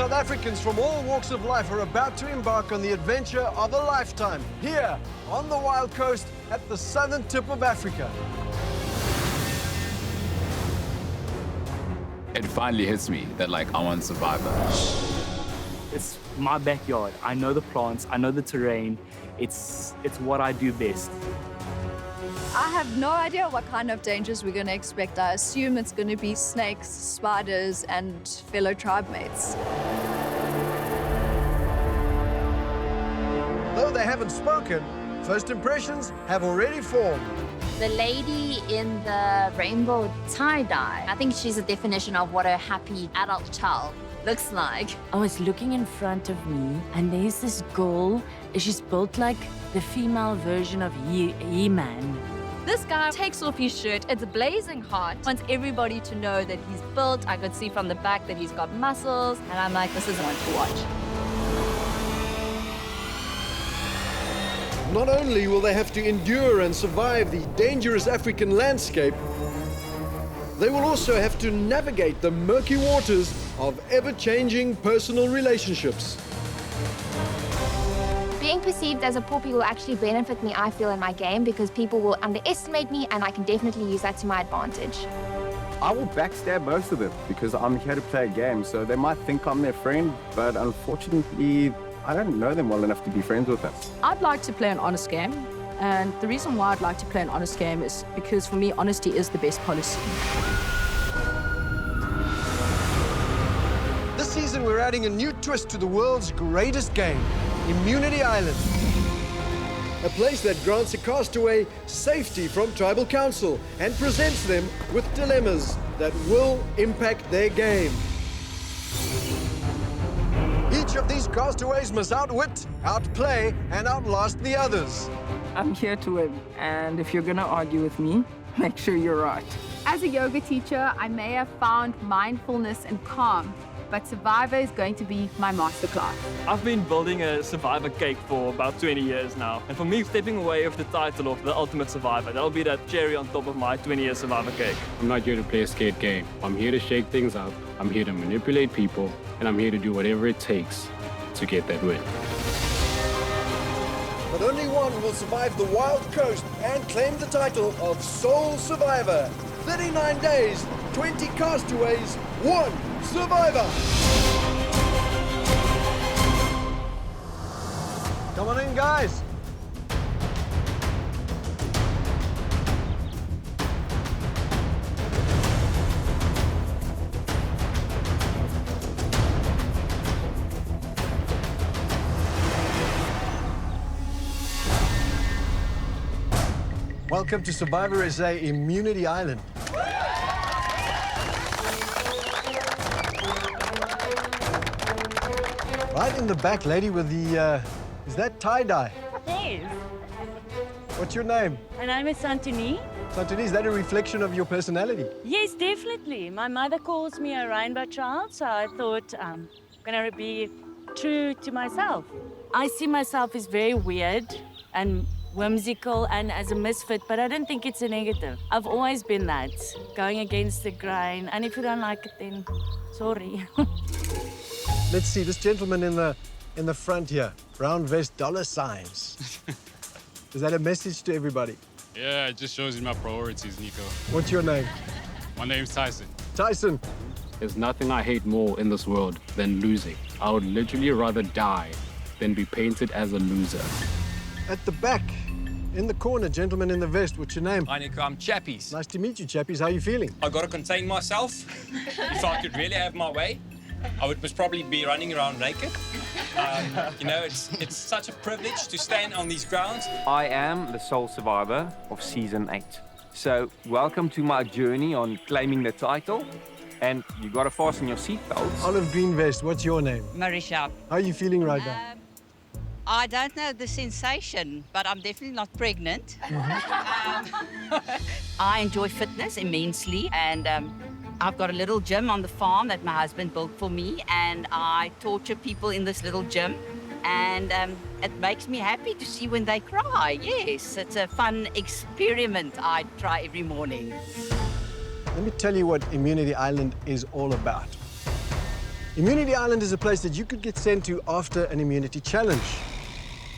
South Africans from all walks of life are about to embark on the adventure of a lifetime here on the wild coast at the southern tip of Africa. It finally hits me that, like, I want Survivor. It's my backyard. I know the plants, I know the terrain. It's what I do best. I have no idea what kind of dangers we're going to expect. I assume it's going to be snakes, spiders, and fellow tribe mates. Though they haven't spoken, first impressions have already formed. The lady in the rainbow tie-dye, I think she's a definition of what a happy adult child looks like. I was looking in front of me, and there's this girl. She's built like the female version of He-Man. This guy takes off his shirt, it's blazing hot, wants everybody to know that he's built. I could see from the back that he's got muscles, and I'm like, this is one to watch. Not only will they have to endure and survive the dangerous African landscape, they will also have to navigate the murky waters of ever-changing personal relationships. Being perceived as a puppy will actually benefit me, I feel, in my game, because people will underestimate me, and I can definitely use that to my advantage. I will backstab most of them because I'm here to play a game, so they might think I'm their friend, but unfortunately, I don't know them well enough to be friends with them. I'd like to play an honest game, and the reason why I'd like to play an honest game is because, for me, honesty is the best policy. This season, we're adding a new twist to the world's greatest game, Immunity Island. A place that grants a castaway safety from tribal council and presents them with dilemmas that will impact their game. Each of these castaways must outwit, outplay, and outlast the others. I'm here to win, and if you're gonna argue with me, make sure you're right. As a yoga teacher, I may have found mindfulness and calm, but Survivor is going to be my masterclass. I've been building a Survivor cake for about 20 years now. And for me, stepping away with the title of the Ultimate Survivor, that'll be that cherry on top of my 20-year Survivor cake. I'm not here to play a scared game. I'm here to shake things up. I'm here to manipulate people, and I'm here to do whatever it takes to get that win. But only one will survive the wild coast and claim the title of Sole Survivor. 39 days, 20 castaways, 1 survivor. Come on in, guys. Welcome to Survivor SA Immunity Island. Right in the back, lady with the, is that tie-dye? Yes. What's your name? My name is Santini. Santini, is that a reflection of your personality? Yes, definitely. My mother calls me a rainbow child, so I thought I'm going to be true to myself. I see myself as very weird and whimsical and as a misfit, but I don't think it's a negative. I've always been that, going against the grain, and if you don't like it, then sorry. Let's see, this gentleman in the front here, brown vest, dollar signs. Is that a message to everybody? Yeah, it just shows you my priorities, Nico. What's your name? My name's Tyson. Tyson. There's nothing I hate more in this world than losing. I would literally rather die than be painted as a loser. At the back, in the corner, gentleman in the vest, what's your name? Hi, Nico, I'm Chappies. Nice to meet you, Chappies. How are you feeling? I got to contain myself. If I could really have my way, I would most probably be running around naked. You know, it's such a privilege to stand on these grounds. I am the sole survivor of Season 8. So, welcome to my journey on claiming the title. And you got to fasten your seatbelts. Olive green vest, what's your name? Marisha. How are you feeling right now? I don't know the sensation, but I'm definitely not pregnant. I enjoy fitness immensely, and I've got a little gym on the farm that my husband built for me, and I torture people in this little gym, and it makes me happy to see when they cry. Yes, it's a fun experiment I try every morning. Let me tell you what Immunity Island is all about. Immunity Island is a place that you could get sent to after an immunity challenge.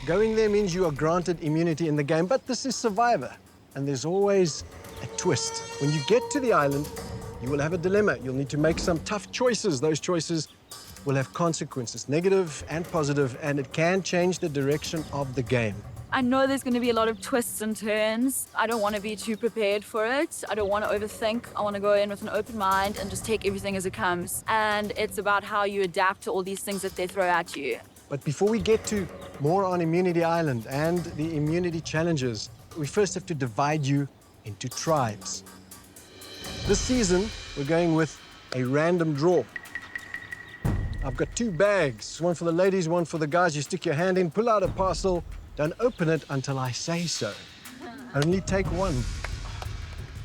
Going there means you are granted immunity in the game, but this is Survivor, and there's always a twist. When you get to the island, you will have a dilemma. You'll need to make some tough choices. Those choices will have consequences, negative and positive, and it can change the direction of the game. I know there's going to be a lot of twists and turns. I don't want to be too prepared for it. I don't want to overthink. I want to go in with an open mind and just take everything as it comes. And it's about how you adapt to all these things that they throw at you. But before we get to more on Immunity Island and the immunity challenges, we first have to divide you into tribes. This season, we're going with a random draw. I've got 2 bags, one for the ladies, one for the guys. You stick your hand in, pull out a parcel. Don't open it until I say so. Only take one.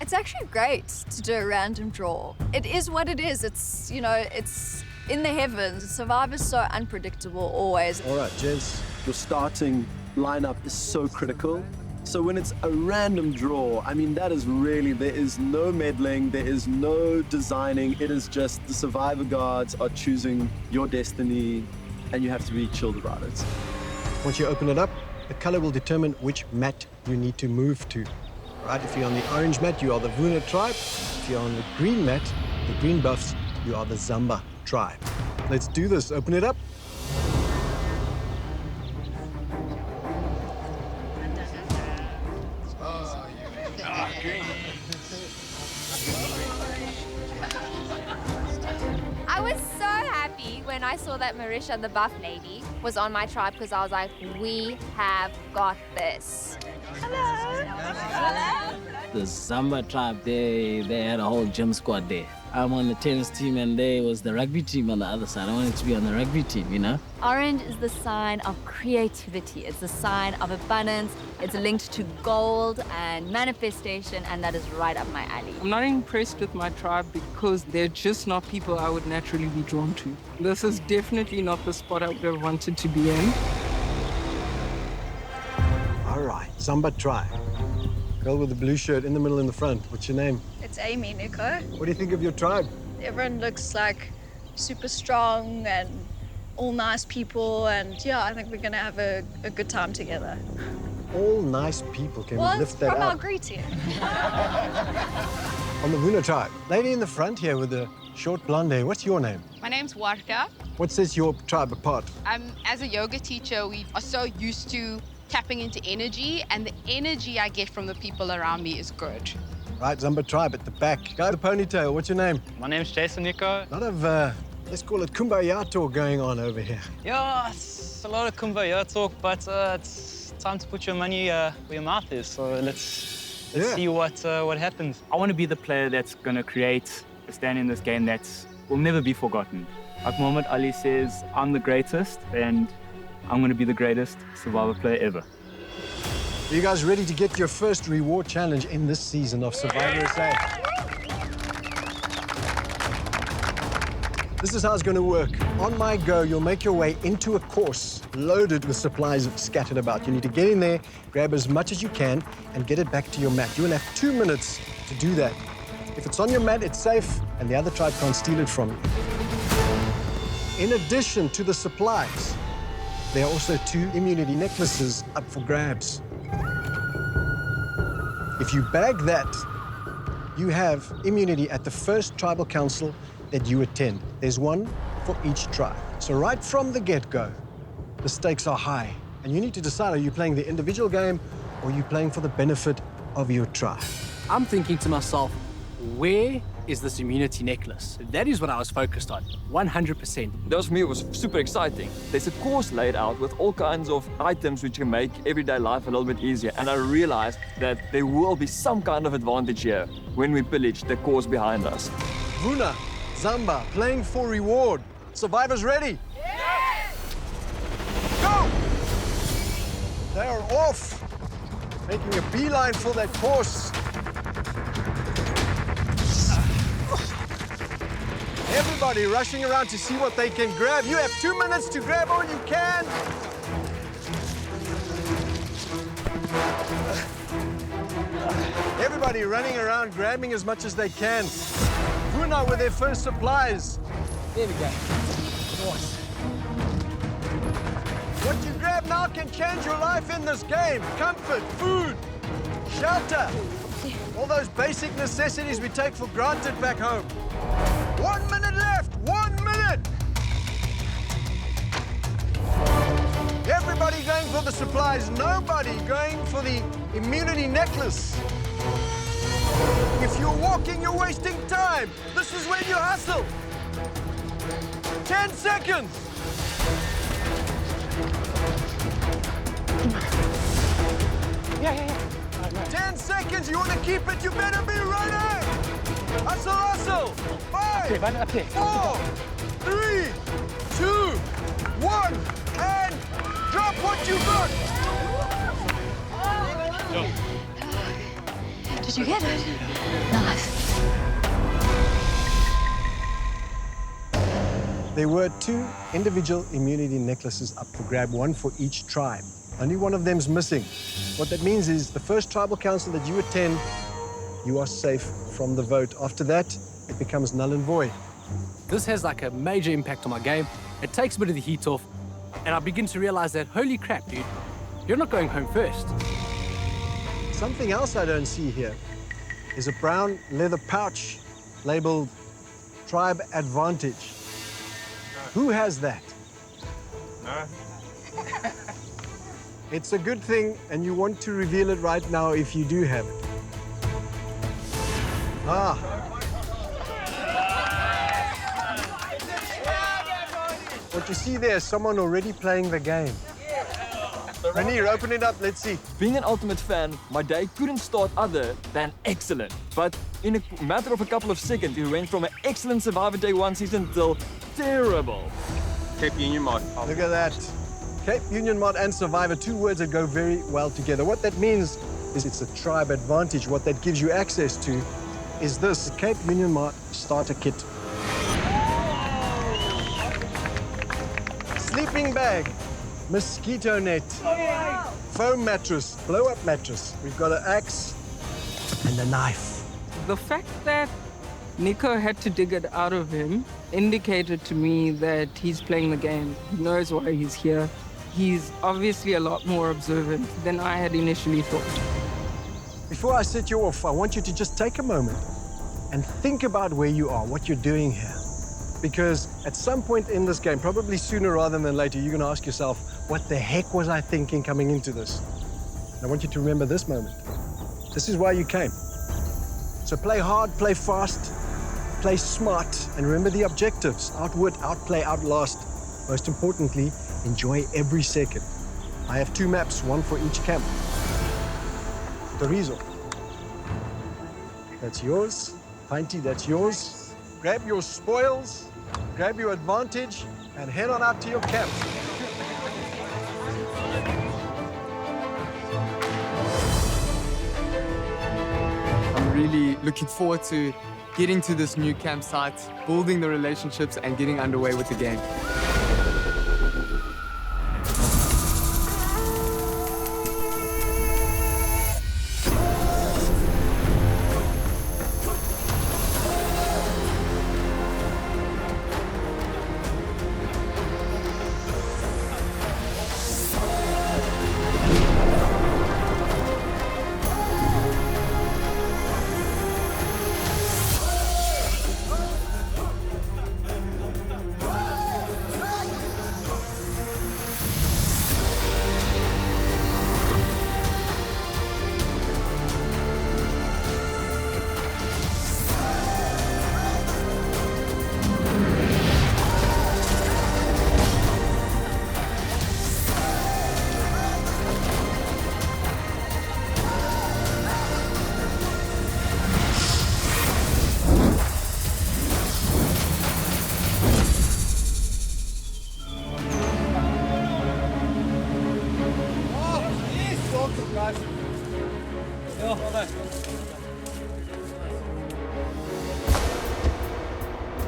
It's actually great to do a random draw. It is what it is. It's, you know, it's in the heavens. Survivor's so unpredictable always. All right, gents, your starting lineup is so critical. So when it's a random draw, I mean, that is really, there is no meddling, there is no designing. It is just the Survivor gods are choosing your destiny, and you have to be chilled about it. Once you open it up, the color will determine which mat you need to move to. Right? If you're on the orange mat, you are the Vuna tribe. If you're on the green mat, the green buffs, you are the Zamba tribe. Let's do this. Open it up. I was so happy when I saw that Marisha, the buff lady, was on my tribe because I was like, we have got this. Hello. The Zamba tribe, they had a whole gym squad there. I'm on the tennis team and there was the rugby team on the other side. I wanted to be on the rugby team, you know? Orange is the sign of creativity. It's the sign of abundance. It's linked to gold and manifestation, and that is right up my alley. I'm not impressed with my tribe because they're just not people I would naturally be drawn to. This is definitely not the spot I would have wanted to be in. All right, Zamba tribe. Girl with the blue shirt in the middle in the front. What's your name? It's Amy, Nico. What do you think of your tribe? Everyone looks like super strong and all nice people, and yeah, I think we're gonna have a good time together. All nice people. Can Well, we lift that from our up? greeting. On the Vuna tribe. Lady in the front here with the short blonde hair. What's your name? My name's Warka. What sets your tribe apart? As a yoga teacher, we are so used to tapping into energy, and the energy I get from the people around me is good. Right, Zamba tribe at the back. Guy with the ponytail. What's your name? My name's Jason, Nico. A lot of, let's call it kumbaya talk going on over here. Yeah, it's a lot of kumbaya talk, but it's time to put your money where your mouth is. So let's see what happens. I want to be the player that's going to create a stand in this game that will never be forgotten. Like Muhammad Ali says, I'm the greatest, and I'm going to be the greatest Survivor player ever. Are you guys ready to get your first reward challenge in this season of Survivor SA? This is how it's going to work. On my go, you'll make your way into a course loaded with supplies scattered about. You need to get in there, grab as much as you can, and get it back to your mat. You will have 2 minutes to do that. If it's on your mat, it's safe, and the other tribe can't steal it from you. In addition to the supplies, there are also 2 immunity necklaces up for grabs. If you bag that, you have immunity at the first tribal council that you attend. There's one for each tribe. So right from the get-go, the stakes are high. And you need to decide, are you playing the individual game or are you playing for the benefit of your tribe? I'm thinking to myself, where is this immunity necklace? That is what I was focused on, 100%. That was me, it was super exciting. There's a course laid out with all kinds of items which can make everyday life a little bit easier. And I realized that there will be some kind of advantage here when we pillage the course behind us. Vuna, Zamba, playing for reward. Survivors ready? Yes! Go! They are off, making a beeline for that course. Everybody rushing around to see what they can grab. You have 2 minutes to grab all you can. Everybody running around, grabbing as much as they can. Vuna with their first supplies. There we go. What you grab now can change your life in this game. Comfort, food, shelter. All those basic necessities we take for granted back home. 1 minute left, 1 minute. Everybody going for the supplies, nobody going for the immunity necklace. If you're walking, you're wasting time. This is when you hustle. 10 seconds. Yeah. 10 seconds, you want to keep it, you better be ready. Hustle, hustle. 5, 4, 3, 2, 1, and drop what you got. Did you get it? Nice. There were 2 individual immunity necklaces up for grab, one for each tribe. Only one of them's missing. What that means is the first tribal council that you attend, you are safe from the vote. After that, it becomes null and void. This has like a major impact on my game. It takes a bit of the heat off, and I begin to realize that, holy crap, dude, you're not going home first. Something else I don't see here is a brown leather pouch labeled Tribe Advantage. Who has that? No. It's a good thing, and you want to reveal it right now if you do have it. What you see there is someone already playing the game. Renier, open it up, let's see. Being an Ultimate fan, my day couldn't start other than excellent. But in a matter of a couple of seconds, it went from an excellent Survivor Day 1 season till terrible. Cape Union mod. Look at that. Cape Union mod and Survivor, 2 words that go very well together. What that means is it's a tribe advantage. What that gives you access to is this Cape Union mod starter kit. Sleeping bag, mosquito net, foam mattress, blow-up mattress. We've got an axe and a knife. The fact that Nico had to dig it out of him indicated to me that he's playing the game. He knows why he's here. He's obviously a lot more observant than I had initially thought. Before I set you off, I want you to just take a moment and think about where you are, what you're doing here. Because at some point in this game, probably sooner rather than later, you're going to ask yourself, what the heck was I thinking coming into this? And I want you to remember this moment. This is why you came. So play hard, play fast, play smart, and remember the objectives. Outwit, outplay, outlast. Most importantly, enjoy every second. I have 2 maps, one for each camp. Torizo. That's yours. Pinty, that's yours. Grab your spoils, grab your advantage, and head on out to your camp. I'm really looking forward to getting to this new campsite, building the relationships, and getting underway with the game.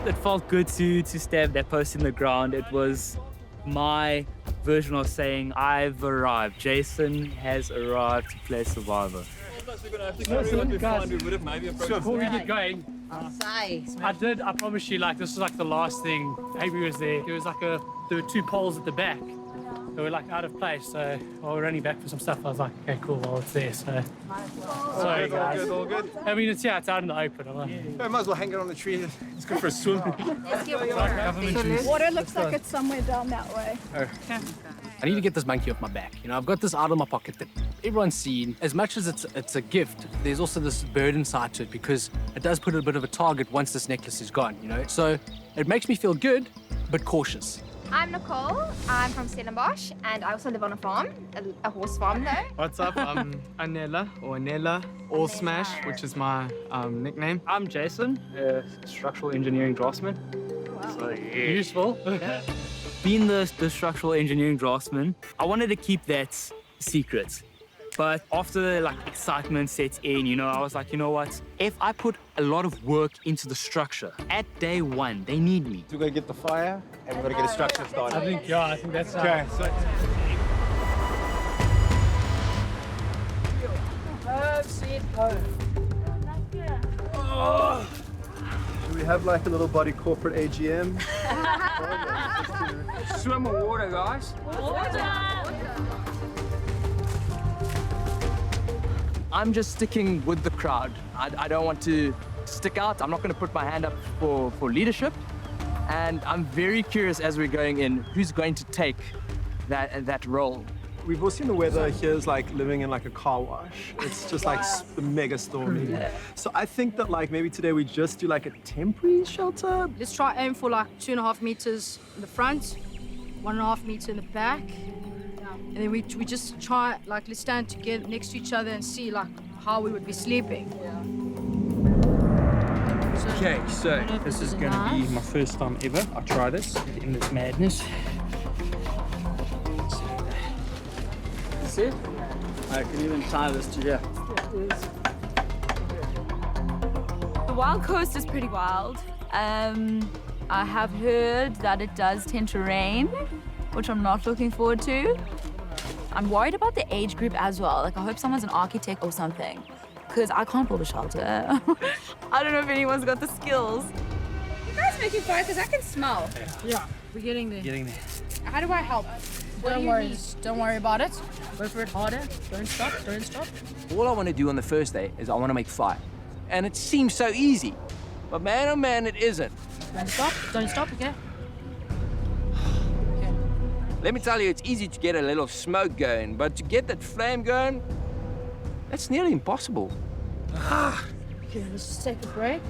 It felt good to stab that post in the ground. It was my version of saying, I've arrived. Jason has arrived to play Survivor. Before we get going, I did. I promise you, like, this was like the last thing. Avery was there. There was like there were 2 poles at the back. They were like out of place. So while we were running back for some stuff, I was like, okay, cool, well, it's there. So sorry, guys. All good. I mean, it's out in the open. I'm like, I might as well hang it on the tree. It's good for a swim. Let's get Water looks like it's somewhere down that way. I need to get this monkey off my back. You know, I've got this out of my pocket that everyone's seen. As much as it's a gift, there's also this burden side to it because it does put a bit of a target once this necklace is gone, you know? So it makes me feel good, but cautious. I'm Nicole. I'm from Stellenbosch, and I also live on a farm, a horse farm though. What's up? I'm Anela, or Anela, All Smash, which is my nickname. I'm Jason, a structural engineering draftsman. Wow. So, useful. Being the structural engineering draftsman, I wanted to keep that secret. But after like excitement sets in, you know, I was like, you know what? If I put a lot of work into the structure, at day 1, they need me. We're gonna get the fire and we're gonna get a structure started. I think that's okay. Should we have like a little body corporate AGM? Swim of water, guys. I'm just sticking with the crowd. I don't want to stick out. I'm not going to put my hand up for leadership. And I'm very curious as we're going in, who's going to take that role. We've all seen the weather here is like living in like a car wash. It's just like mega stormy. So I think that like maybe today we just do like a temporary shelter. Let's try aim for like 2.5 meters in the front, 1.5 meter in the back. And then we just try, like, let's stand together next to each other and see, like, how we would be sleeping. Okay, so this is going to be my first time ever. I try this in this madness. That's it? I can even tie this to here. The Wild Coast is pretty wild. I have heard that it does tend to rain, which I'm not looking forward to. I'm worried about the age group as well. Like, I hope someone's an architect or something, because I can't build a shelter. I don't know if anyone's got the skills. You guys making fire, because I can smell. Yeah, we're getting there. How do I help? Don't worry about it. Go for it harder. Don't stop. All I want to do on the first day is I want to make fire. And it seems so easy. But man, oh man, it isn't. Don't stop, okay? Let me tell you, it's easy to get a little smoke going, but to get that flame going, that's nearly impossible. Okay, let's just take a break.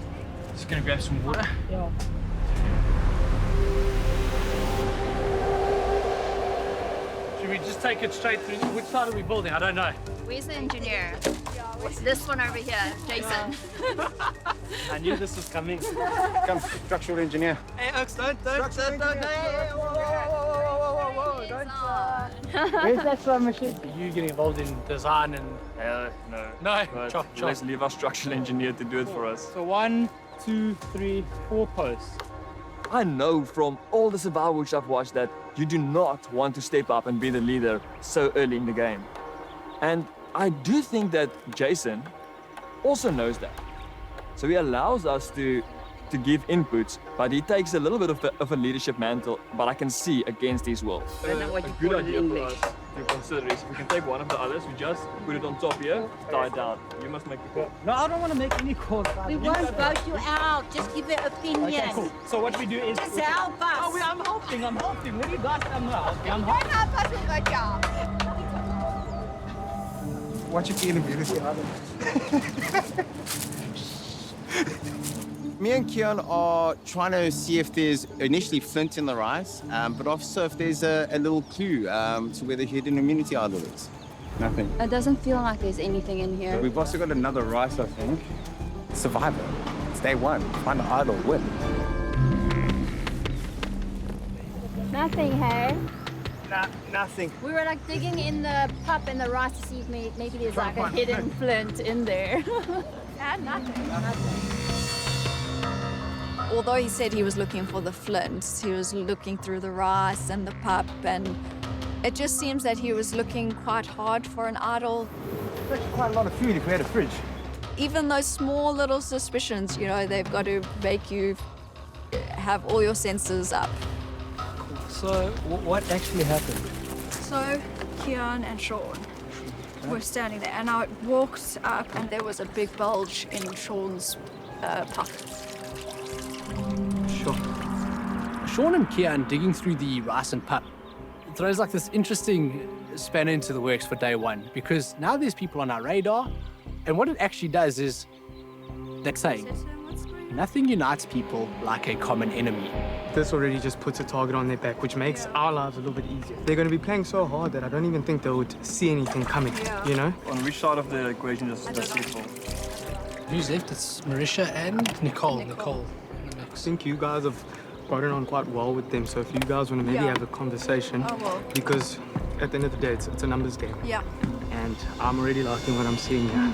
Just gonna grab some water. Yeah. should we just take it straight through? Which side are we building? I don't know. Where's the engineer? It's this one over here, Jason. I knew this was coming. Come, structural engineer. Hey, Oaks, don't. Where's that slot machine? Are you getting involved in design and... No. No, But chop. let's leave our structural engineer to do it for us. So 1, 2, 3, 4 posts. I know from all the survival which I've watched that you do not want to step up and be the leader so early in the game. And I do think that Jason also knows that. So he allows us to give inputs, but he takes a little bit of a leadership mantle, but I can see against his will. A good idea for us to consider is if we can take one of the others, we just put it on top here, tie it down. You must make the call. No, I don't want to make any calls. We won't vote you out. Just give your opinion. Okay, cool. So what we do is... Just help us. Oh, I'm helping. What do you got? I'm helping. Don't help us with my job. Watch it in the Me and Keon are trying to see if there's initially flint in the rice, but also if there's a little clue to where the hidden immunity idol is. Nothing. It doesn't feel like there's anything in here. We've also got another rice, I think. Survivor. It's day 1. Find the idol, win. Nothing, hey? Nothing. We were like digging in the pup and the rice to see if maybe there's like a hidden flint in there. And nothing. Although he said he was looking for the flint, he was looking through the rice and the pup, and it just seems that he was looking quite hard for an idol. There's quite a lot of food if we had a fridge. even those small little suspicions, you know, they've got to make you have all your senses up. So, what actually happened? So, Kian and Sean were standing there, and I walked up, and there was a big bulge in Sean's pocket. Sure. Sean and Kian digging through the rice and pup throws like this interesting spanner into the works for day one, because now there's people on our radar, and what it actually does is, like saying, nothing unites people like a common enemy. This already just puts a target on their back, which makes our lives a little bit easier. They're going to be playing so hard that I don't even think they would see anything coming, you know? On which side of the equation does it fall? Who's left? It's Marisha and Nicole. I think you guys have gotten on quite well with them, so if you guys want to maybe have a conversation, because at the end of the day, it's a numbers game. Yeah. And I'm already liking what I'm seeing here.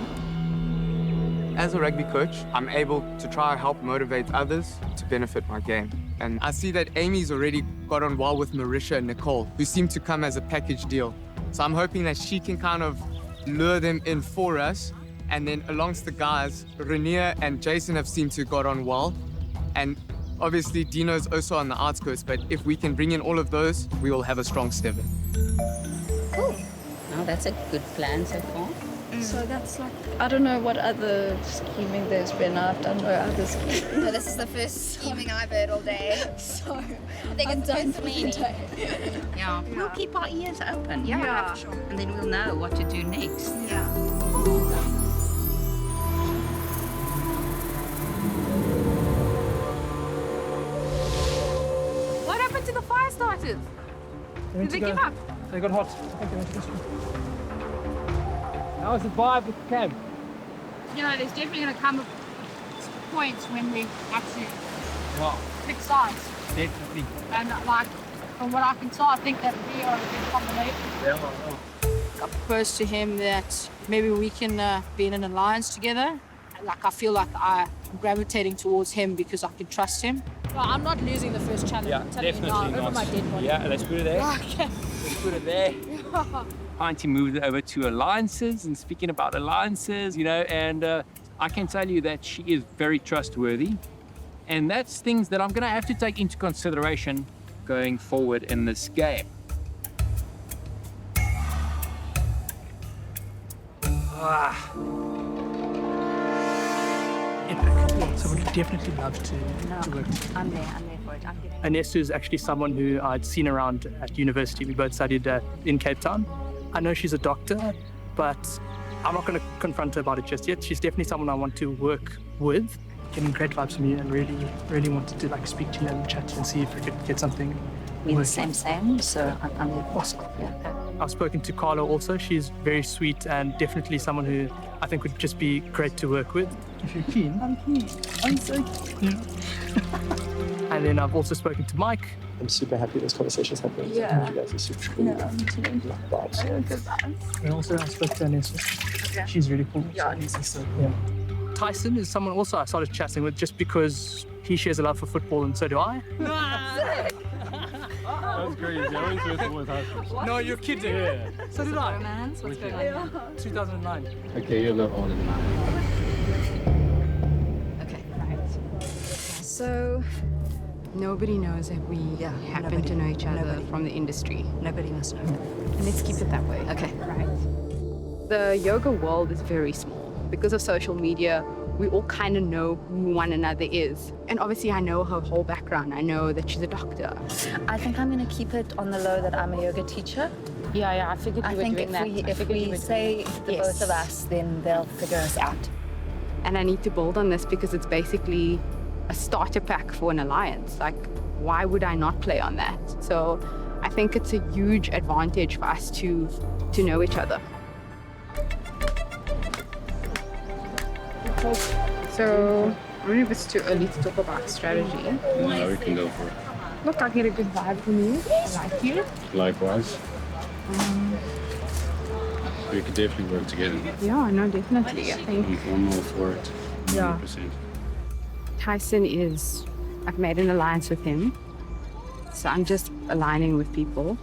As a rugby coach, I'm able to try and help motivate others to benefit my game. And I see that Amy's already got on well with Marisha and Nicole, who seem to come as a package deal. So I'm hoping that she can kind of lure them in for us. And then amongst the guys, Rainier and Jason have seemed to have got on well. And obviously Dino's also on the outskirts, but if we can bring in all of those, we will have a strong 7. Cool. Now that's a good plan so far. So that's like, I don't know what other scheming there's been. I've done no other scheming. No, this is the first scheming I've heard all day. So I think it's done for me. Yeah. We'll keep our ears open. Yeah, for sure. And then we'll know what to do next. Yeah. What happened to the fire starters? Did they give up? They got hot. How's the vibe with the camp? You know, there's definitely going to come a point when we have to pick sides. Definitely. And like, from what I can tell, I think that we are a good combination. I proposed to him that maybe we can be in an alliance together. Like, I feel like I'm gravitating towards him because I can trust him. Well, I'm not losing the first challenge. Yeah, I'm telling you definitely now, over my dead body. Yeah, let's put it there. Okay. Let's put it there. Trying to move over to alliances, and speaking about alliances, you know, and I can tell you that she is very trustworthy, and that's things that I'm going to have to take into consideration going forward in this game. So we'd definitely love to work together. I'm there for it. I'm getting... Anesu is actually someone who I'd seen around at university. We both studied in Cape Town. I know she's a doctor, but I'm not going to confront her about it just yet. She's definitely someone I want to work with. Getting great vibes from you, and really wanted to like speak to you and chat to you and see if we could get something. We're the same, so I'm the boss. Yeah. I've spoken to Carla also. She's very sweet and definitely someone who I think would just be great to work with. If you're keen. I'm keen. I'm so keen. And then I've also spoken to Mike. I'm super happy this conversation's happening. Yeah. You guys are super cool. Yeah, me too. Vibes. And also I spoke to Anessa. Okay. She's really cool. Yeah, so, yeah. Tyson is someone also I started chatting with just because he shares a love for football and so do I. That's crazy. I always first with husband. No, you're kidding. Yeah. So did I. Romance? What's going on? 2009. Okay, you're not older than I. Okay, right. So, nobody knows that we happen to know each other from the industry. Nobody must know. Let's keep it that way. Okay, right. The yoga world is very small. Because of social media, we all kind of know who one another is. And obviously I know her whole background. I know that she's a doctor. I think I'm going to keep it on the low that I'm a yoga teacher. Yeah, I figured you were doing that. If we say the both of us, then they'll figure us out. And I need to build on this because it's basically a starter pack for an alliance. Like, why would I not play on that? So I think it's a huge advantage for us to know each other. So, I don't know if it's too early to talk about strategy. No, we can go for it. Look, I get a good vibe from you. I like you. Likewise. We could definitely work together. Yeah, no, definitely. I think I'm all for it. 100%. Tyson I've made an alliance with him. So I'm just aligning with people.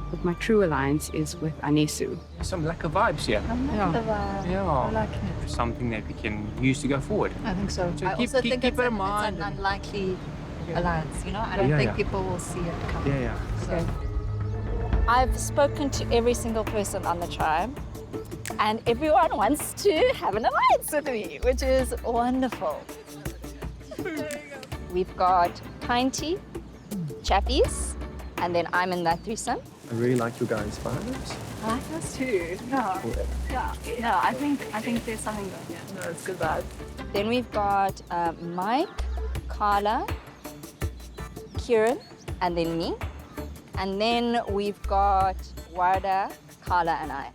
But my true alliance is with Anesu. some lack of vibes here. Yeah. I like it. Something that we can use to go forward. I think so. So I keep- also keep- think keep it's, it in it's mind an and- unlikely alliance, you know? I don't Yeah, think yeah. people will see it coming. Yeah. So. I've spoken to every single person on the tribe, and everyone wants to have an alliance with me, which is wonderful. We've got Pinty, Chappies, and then I'm in that threesome. I really like your guys' vibes. I like us too. Yeah. No, I think there's something going on. No, it's good vibes. Then we've got Mike, Carla, Kieran, and then me. And then we've got Warda, Carla, and I.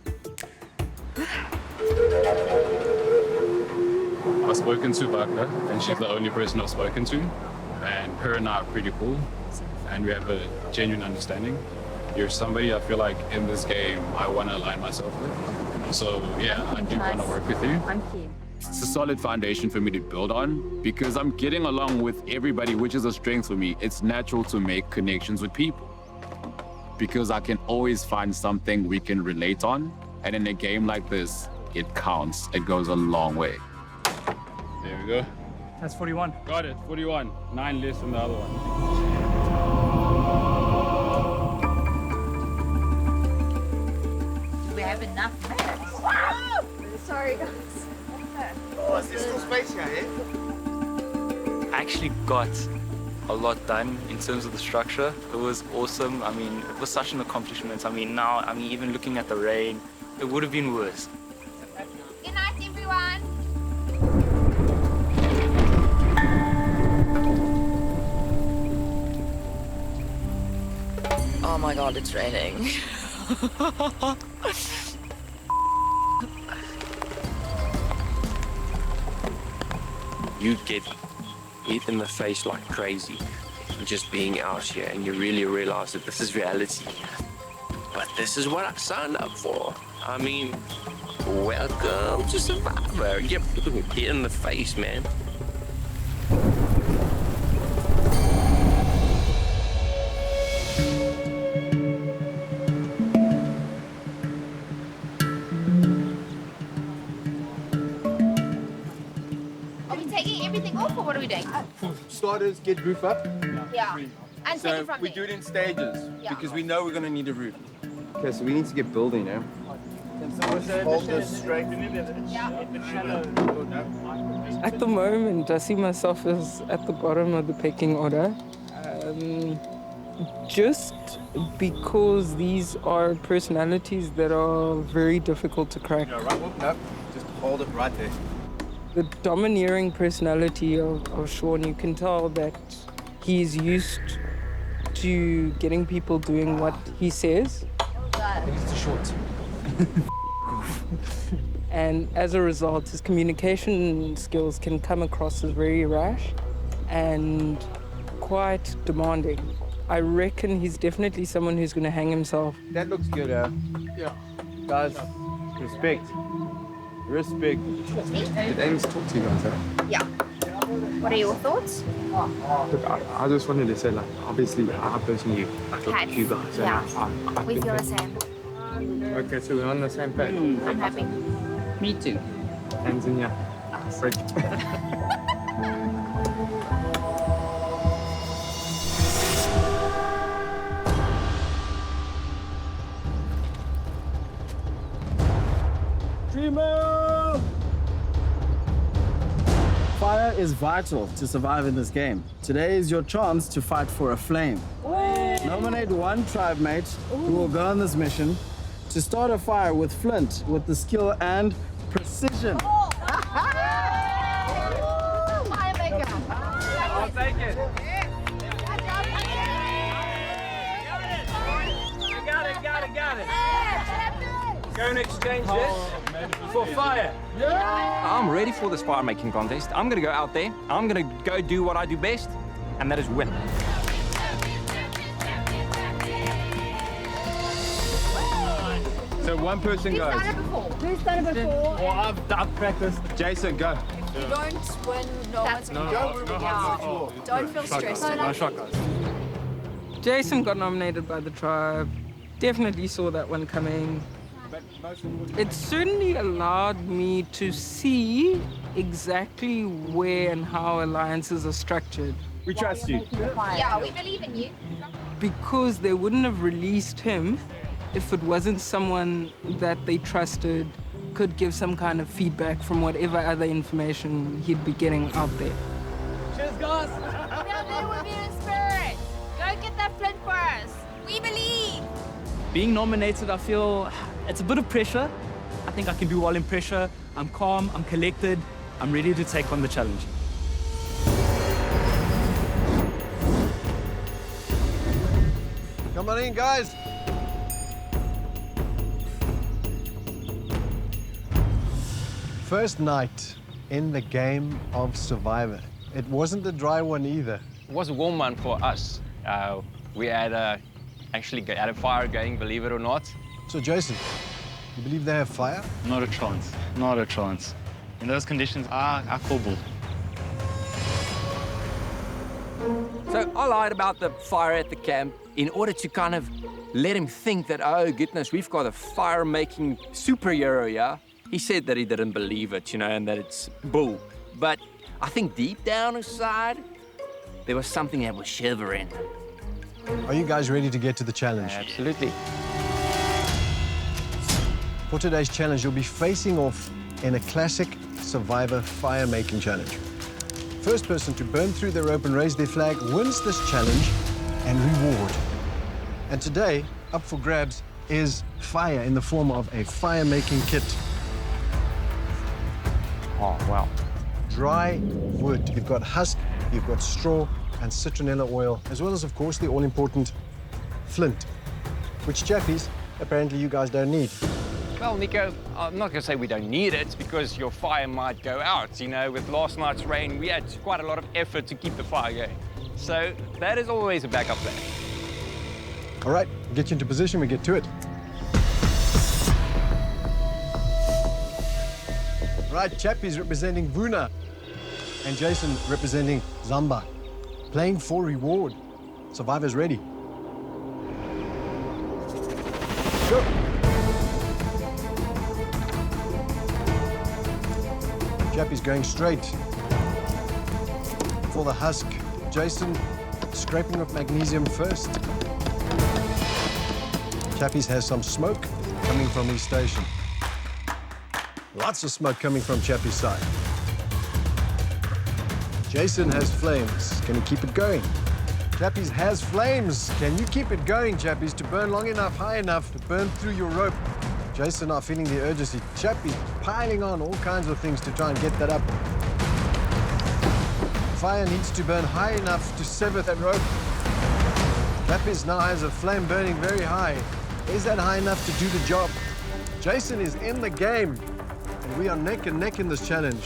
I've spoken to Vodka, and she's the only person I've spoken to. And her and I are pretty cool, and we have a genuine understanding. You're somebody I feel like in this game I want to align myself with. So yeah, I do want to work with you. I'm keen. It's a solid foundation for me to build on because I'm getting along with everybody, which is a strength for me. It's natural to make connections with people because I can always find something we can relate on. And in a game like this, it counts. It goes a long way. There we go. That's 41. Got it, 41. 9 less than the other one. Do we have enough minutes? Sorry, guys. Oh, is there still space here, eh? I actually got a lot done in terms of the structure. It was awesome. I mean, it was such an accomplishment. Even looking at the rain, it would have been worse. Good night, everyone. Oh my god, it's raining. You get hit in the face like crazy just being out here, and you really realize that this is reality. But this is what I signed up for. I mean, welcome to Survivor. Yep, hit in the face, man. Are we taking everything off or what are we doing? Starters, get roof up. Yeah. And take So it from we there. do it in stages Yeah. because we know we're going to need a roof. Okay, so we need to get building, eh? Hold this straight. At the moment, I see myself as at the bottom of the pecking order. Just because these are personalities that are very difficult to crack. No, right, no, just hold it right there. The domineering personality of Sean, you can tell that he's used to getting people doing what he says. It's too short. And as a result, his communication skills can come across as very rash and quite demanding. I reckon he's definitely someone who's going to hang himself. That looks good, Yeah. Guys, respect. Respect. Did Amy talk to you guys, Yeah. What are your thoughts? Look, I just wanted to say, like, obviously, I personally look Okay. at you guys. Yeah. And I We think feel the that- same. Okay, so we're on the same page. I'm happy. Me too. Hands in your fridge. Dreamer! Fire is vital to survive in this game. Today is your chance to fight for a flame. Nominate one tribe mate who will go on this mission to start a fire with flint with the skill and precision. I'll take it. Got it. Go and exchange this for fire. I'm ready for this fire making contest. I'm gonna go out there. I'm gonna go do what I do best, and that is win. So one person goes. Who's done it before? Well, I've practiced. Jason, go. You don't win, no one's going to Don't feel stressed. No shot, guys. Jason got nominated by the tribe. Definitely saw that one coming. It certainly allowed me to see exactly where and how alliances are structured. We trust you. Yeah, we believe in you. Because they wouldn't have released him if it wasn't someone that they trusted could give some kind of feedback from whatever other information he'd be getting out there. Cheers, guys. We are there with you in spirit. Go get that flint for us. We believe. Being nominated, I feel it's a bit of pressure. I think I can do well in pressure. I'm calm, I'm collected, I'm ready to take on the challenge. Come on in, guys. First night in the game of Survivor. It wasn't a dry one either. It was a warm one for us. We had actually had a fire going, believe it or not. So, Jason, you believe they have fire? Not a chance. Not a chance. In those conditions, I call bull. So I lied about the fire at the camp in order to kind of let him think that, oh, goodness, we've got a fire-making superhero here. He said that he didn't believe it, you know, and that it's bull. But I think deep down inside, there was something that was shivering. Are you guys ready to get to the challenge? Absolutely. For today's challenge, you'll be facing off in a classic Survivor fire-making challenge. First person to burn through their rope and raise their flag wins this challenge and reward. And today, up for grabs is fire in the form of a fire-making kit. Oh, wow. Dry wood. You've got husk, you've got straw, and citronella oil, as well as, of course, the all-important flint, which, chappies, apparently you guys don't need. Well, Nico, I'm not going to say we don't need it because your fire might go out. You know, with last night's rain, we had quite a lot of effort to keep the fire going. So that is always a backup plan. All right, get you into position, we get to it. Right, chappies representing Vuna and Jason representing Zamba. Playing for reward. Survivor's ready. Go. Chappies going straight for the husk. Jason scraping up magnesium first. Chappies has some smoke coming from his station. Lots of smoke coming from Chappie's side. Jason has flames. Can he keep it going? Chappies has flames. Can you keep it going, Chappies, to burn long enough, high enough to burn through your rope? Jason not feeling the urgency. Chappies piling on all kinds of things to try and get that up. Fire needs to burn high enough to sever that rope. Chappies now has a flame burning very high. Is that high enough to do the job? Jason is in the game. And we are neck and neck in this challenge.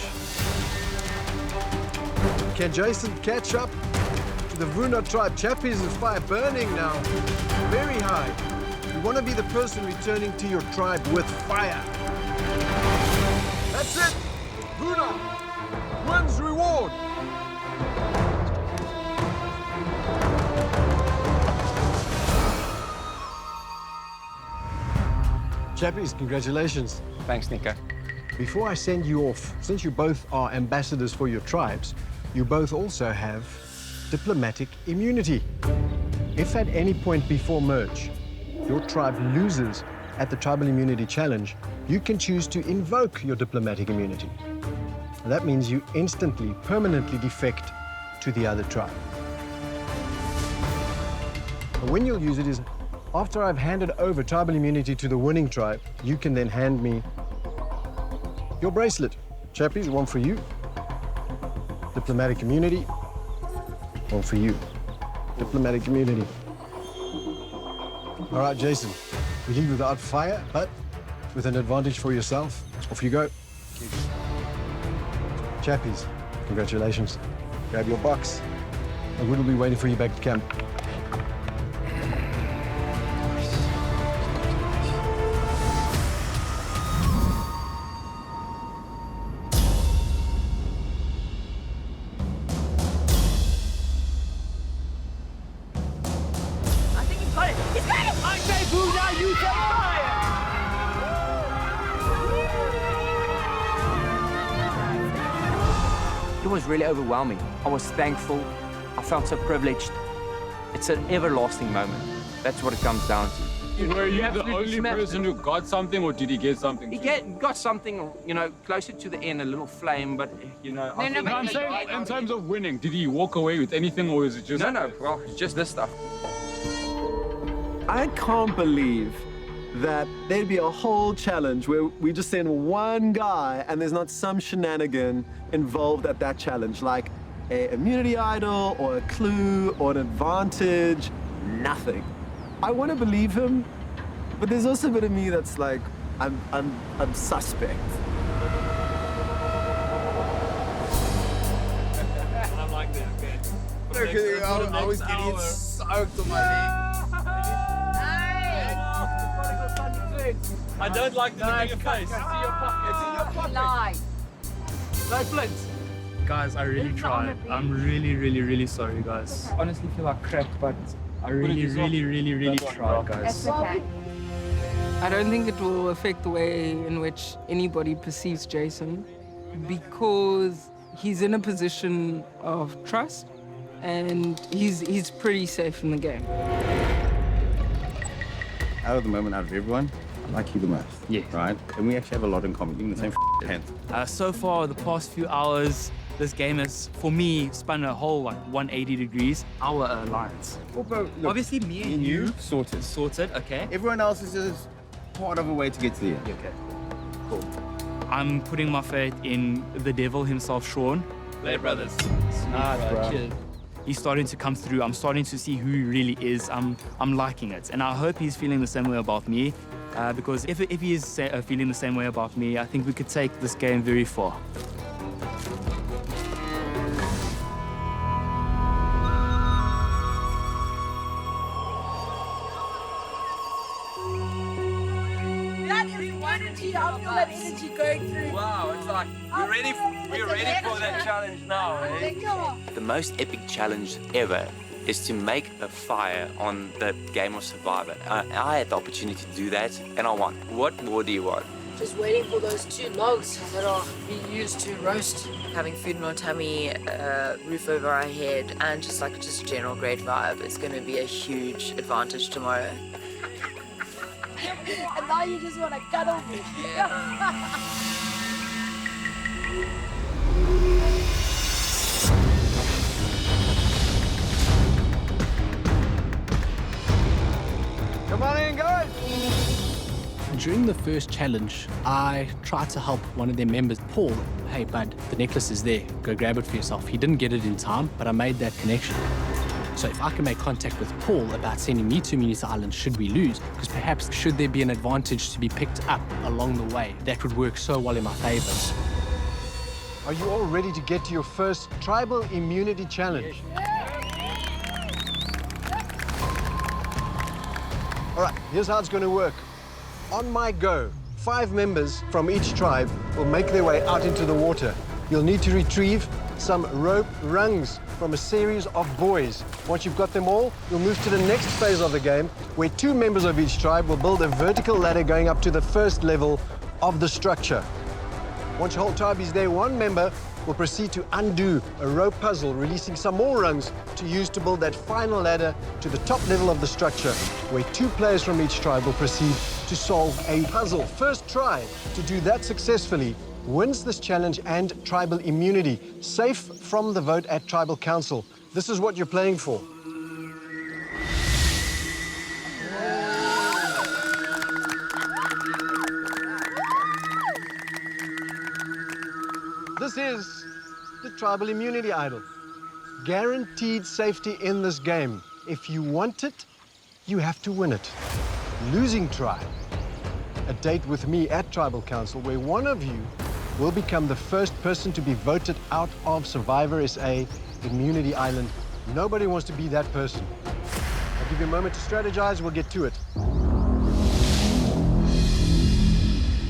Can Jason catch up to the Vuna tribe? Chappies' fire burning now, very high. You want to be the person returning to your tribe with fire. That's it. Vuna wins reward. Chappies, congratulations. Thanks, Nico. Before I send you off, since you both are ambassadors for your tribes, you both also have diplomatic immunity. If at any point before merge, your tribe loses at the Tribal Immunity Challenge, you can choose to invoke your diplomatic immunity. And that means you instantly, permanently defect to the other tribe. And when you'll use it is after I've handed over tribal immunity to the winning tribe, you can then hand me your bracelet. Chappies, one for you. Diplomatic immunity, one for you. Diplomatic immunity. All right, Jason, we leave without fire, but with an advantage for yourself. Off you go. Chappies, congratulations. Grab your box. And we'll be waiting for you back at camp. It was really overwhelming. I was thankful. I felt so privileged. It's an everlasting moment. That's what it comes down to. Were you the only person who got something, or did he get something? He got something, you know, closer to the end, a little flame, but, you know... I'm saying, in terms of winning, did he walk away with anything, or is it just... No, well, it's just this stuff. I can't believe that there'd be a whole challenge where we just send one guy and there's not some shenanigan involved at that challenge, like a immunity idol or a clue or an advantage, nothing. I want to believe him, but there's also a bit of me that's like, I'm suspect. I'm like this, okay. I was getting soaked on my legs. I don't like to look at your face. It's in your pocket. It's in your pocket. Lie. No flints. Guys, I really tried. I'm really sorry, guys. Honestly feel like crap, but I really tried, guys. okay. I don't think it will affect the way in which anybody perceives Jason because he's in a position of trust and he's pretty safe in the game. Out of the moment, out of everyone, I like you the most. Yeah. Right? And we actually have a lot in common. Even the same hand. So far, the past few hours, this game has, for me, spun a whole 180 degrees. Our alliance. Look, obviously, me and you sorted. Sorted, okay. Everyone else is just part of a way to get to the end. Okay, cool. I'm putting my faith in the devil himself, Sean. Play brothers. Cheers. He's starting to come through. I'm starting to see who he really is. I'm liking it. And I hope he's feeling the same way about me. Because if he is feeling the same way about me, I think we could take this game very far. That is energy. I feel that energy going through. Wow, it's like we're ready for that challenge now, eh? The most epic challenge ever is to make a fire on the game of Survivor. I had the opportunity to do that, and I won. What more do you want? Just waiting for those 2 logs that are being used to roast. Having food in our tummy, roof over our head, and just general great vibe. It's going to be a huge advantage tomorrow. And now you just want to cuddle me. Come on in, guys. During the first challenge, I tried to help one of their members, Paul. Hey, bud, the necklace is there. Go grab it for yourself. He didn't get it in time, but I made that connection. So if I can make contact with Paul about sending me to Immunity Island should we lose, because perhaps should there be an advantage to be picked up along the way, that would work so well in my favor. Are you all ready to get to your first tribal immunity challenge? All right, here's how it's going to work. On my go, 5 members from each tribe will make their way out into the water. You'll need to retrieve some rope rungs from a series of buoys. Once you've got them all, you'll move to the next phase of the game, where 2 members of each tribe will build a vertical ladder going up to the first level of the structure. Once your whole tribe is there, 1 member will proceed to undo a rope puzzle, releasing some more rungs to use to build that final ladder to the top level of the structure, where 2 players from each tribe will proceed to solve a puzzle. First try to do that successfully wins this challenge and tribal immunity, safe from the vote at Tribal Council. This is what you're playing for. This is the tribal immunity idol. Guaranteed safety in this game. If you want it, you have to win it. Losing tribe. A date with me at Tribal Council where one of you will become the first person to be voted out of Survivor SA Immunity Island. Nobody wants to be that person. I'll give you a moment to strategize, we'll get to it.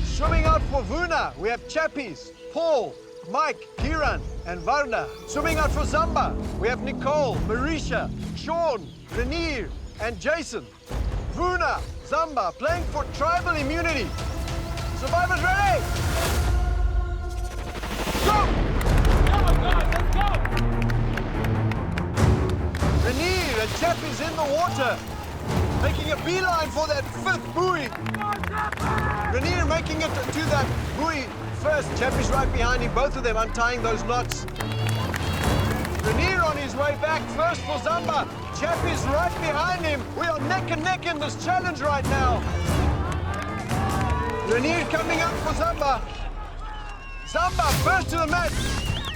Swimming out for Vuna, we have Chappies, Paul, Mike, Kieran, and Varda. Swimming out for Zamba, we have Nicole, Marisha, Sean, Renier, and Jason. Vuna, Zamba, playing for tribal immunity. Survivors ready? Go! Chap is in the water, making a beeline for that 5th buoy. Rainier making it to that buoy first. Chap is right behind him, both of them untying those knots. Rainier on his way back, first for Zamba. Chap is right behind him. We are neck and neck in this challenge right now. Rainier coming up for Zamba. Zamba first to the mat.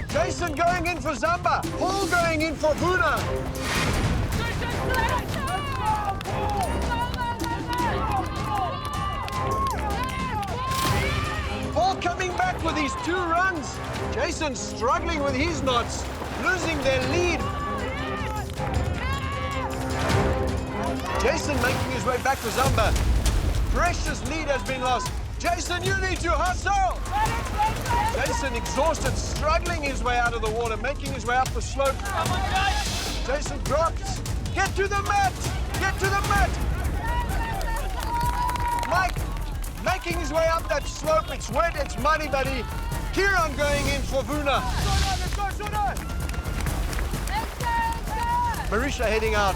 Jason going in for Zamba. Paul going in for Vuna. Paul coming back with his 2 runs. Jason struggling with his knots, losing their lead. Jason making his way back for Zamba. Precious lead has been lost. Jason, you need to hustle! Jason exhausted, struggling his way out of the water, making his way up the slope. Jason drops. Get to the mat! Get to the mat! Mike making his way up that slope. It's wet, it's muddy, buddy. Kieran going in for Vuna. Marisha heading out.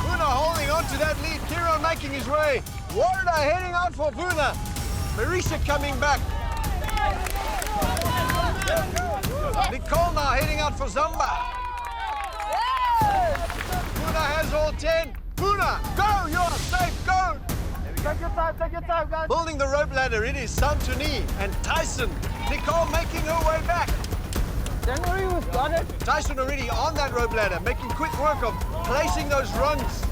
Vuna holding on to that lead. Kieran making his way. Warda heading out for Vuna. Marisha coming back. Nicole now heading out for Zamba. Vuna has all 10. Vuna, go! You are safe, go! Take your time, guys. Building the rope ladder, it is Santoni and Tyson. Nicole making her way back. Don't worry, we've got it. Tyson already on that rope ladder, making quick work of placing those rungs.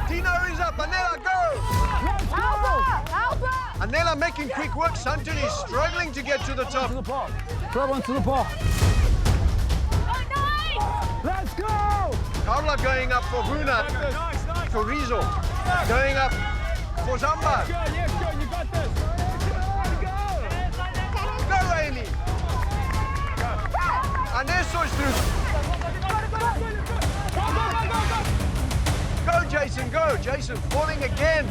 Dino is up. Anela, go! Anela making quick work. Santoni struggling to get to the top. Grab onto the bar. Let's go! Carla going up for Vuna. For Rizzo. Going up for Zamba. Yes, go, you got this. Go, Amy. Anesso is through. Go, Jason, go. Jason falling again.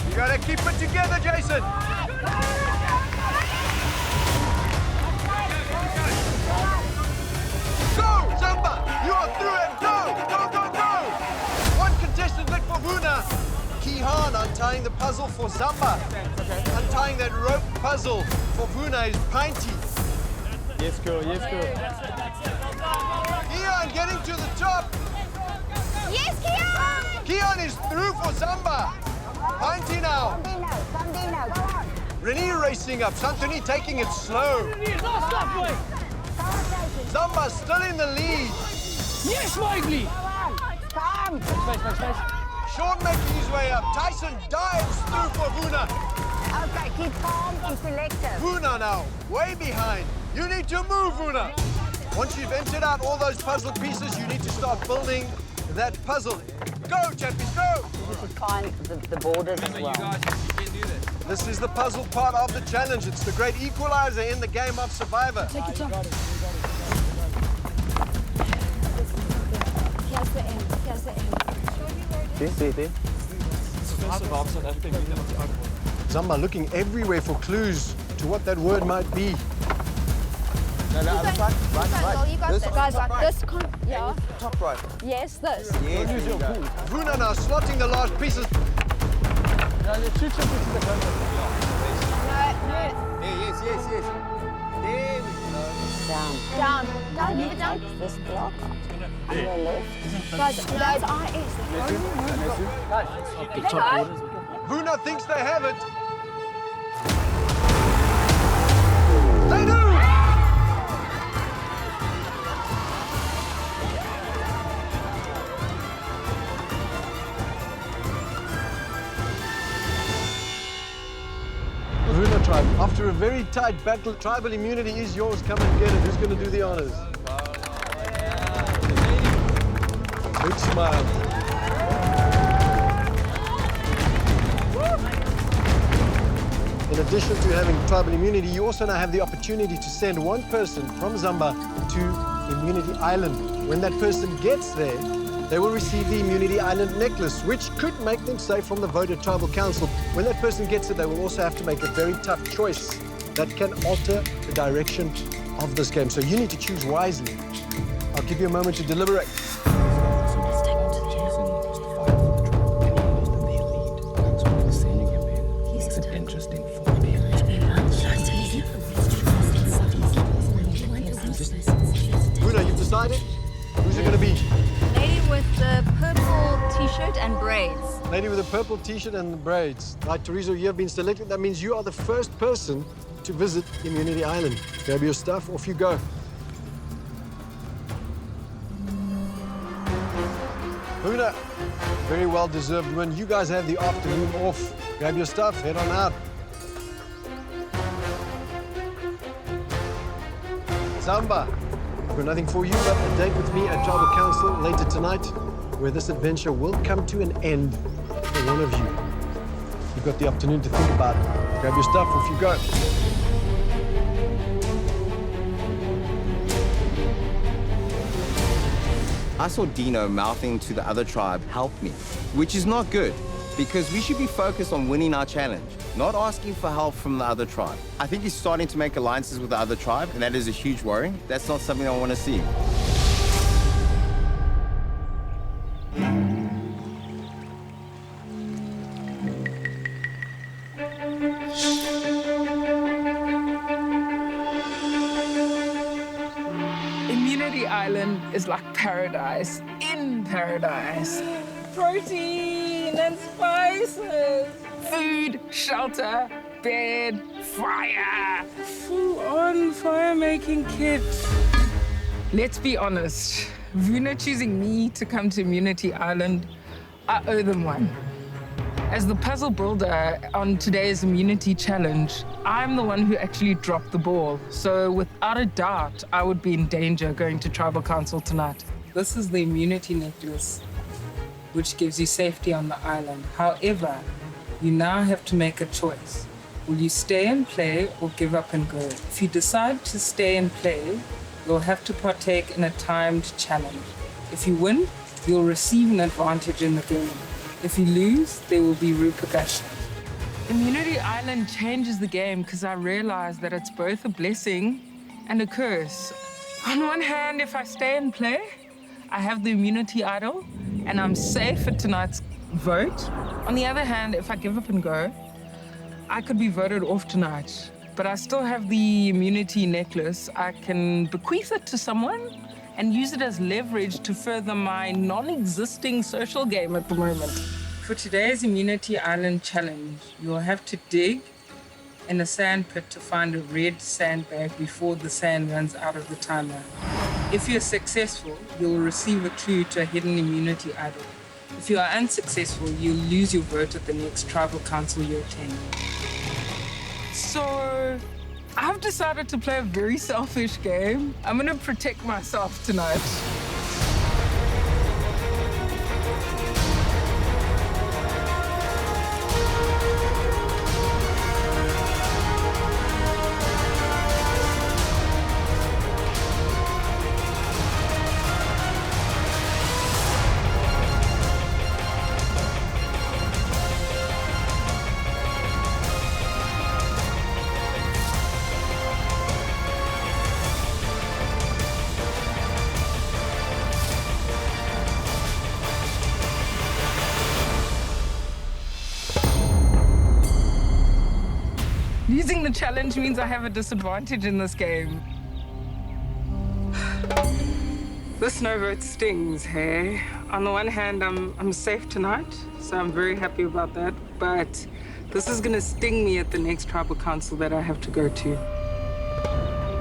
You gotta keep it together, Jason. Go, Zamba. You are through it. Go, go, go, go. One contestant left for Vuna. Kihan untying the puzzle for Zamba. Untying that rope puzzle for Vuna is Pinty. Yes, girl, yes, girl. Kihan getting to the top. Yes, Kian! Kian is through for Zamba. Pinty now. Renee racing up. Santoni taking it slow. Zamba still in the lead. Yes, Mikey! Sean making his way up. Tyson dives through for Vuna. Okay, keep calm and selective. Vuna now, way behind. You need to move, Vuna. Once you've emptied out all those puzzle pieces, you need to start building that puzzle. Go, champions, go! You should find the borders as well. This is the puzzle part of the challenge. It's the great equalizer in the game of Survivor. Take your time. Here's the end. Here's the end. Zamba looking everywhere for clues to what that word might be. No, other side. Right. You got this. Guys, this can't. Yeah. Top right. Yes, this. Yes. Vuna now slotting the last pieces. Yes. There we go. Down. Leave it down. This block on the left. Guys, Vuna thinks they have it. They do! Vuna tribe, after a very tight battle, tribal immunity is yours. Come and get it. Who's going to do the honors? Big smile. In addition to having tribal immunity, you also now have the opportunity to send one person from Zamba to Immunity Island. When that person gets there, they will receive the Immunity Island necklace, which could make them safe from the voted tribal council. When that person gets it, they will also have to make a very tough choice that can alter the direction of this game. So you need to choose wisely. I'll give you a moment to deliberate. Bruno, you've decided? Who's it going to be? Lady with the purple t-shirt and braids. Lady with a purple t-shirt and the braids. Right, Teresa, you have been selected. That means you are the first person to visit Immunity Island. Grab your stuff, off you go. Bruno, very well-deserved win. You guys have the afternoon off. Grab your stuff, head on out. Samba, I've got nothing for you but a date with me at Tribal Council later tonight, where this adventure will come to an end for one of you. You've got the afternoon to think about it. Grab your stuff, off you go. I saw Dino mouthing to the other tribe, "Help me," which is not good, because we should be focused on winning our challenge, not asking for help from the other tribe. I think he's starting to make alliances with the other tribe, and that is a huge worry. That's not something I want to see. Immunity Island is like paradise in paradise. Protein and spices. Food, shelter, bed, fire. Full-on fire-making kit. Let's be honest. Vuna choosing me to come to Immunity Island, I owe them one. As the puzzle builder on today's Immunity Challenge, I'm the one who actually dropped the ball. So without a doubt, I would be in danger going to Tribal Council tonight. This is the Immunity Necklace, which gives you safety on the island. However, you now have to make a choice. Will you stay and play or give up and go? If you decide to stay and play, you'll have to partake in a timed challenge. If you win, you'll receive an advantage in the game. If you lose, there will be repercussions. Immunity Island changes the game because I realized that it's both a blessing and a curse. On one hand, if I stay and play, I have the immunity idol and I'm safe at tonight's vote. On the other hand, if I give up and go, I could be voted off tonight. But I still have the immunity necklace. I can bequeath it to someone and use it as leverage to further my non-existing social game at the moment. For today's Immunity Island challenge, you'll have to dig in a sand pit to find a red sandbag before the sand runs out of the timer. If you're successful, you'll receive a clue to a hidden immunity idol. If you are unsuccessful, you'll lose your vote at the next tribal council you attend. So, I've decided to play a very selfish game. I'm gonna protect myself tonight. Losing the challenge means I have a disadvantage in this game. This no vote stings, hey? On the one hand, I'm safe tonight, so I'm very happy about that, but this is gonna sting me at the next tribal council that I have to go to.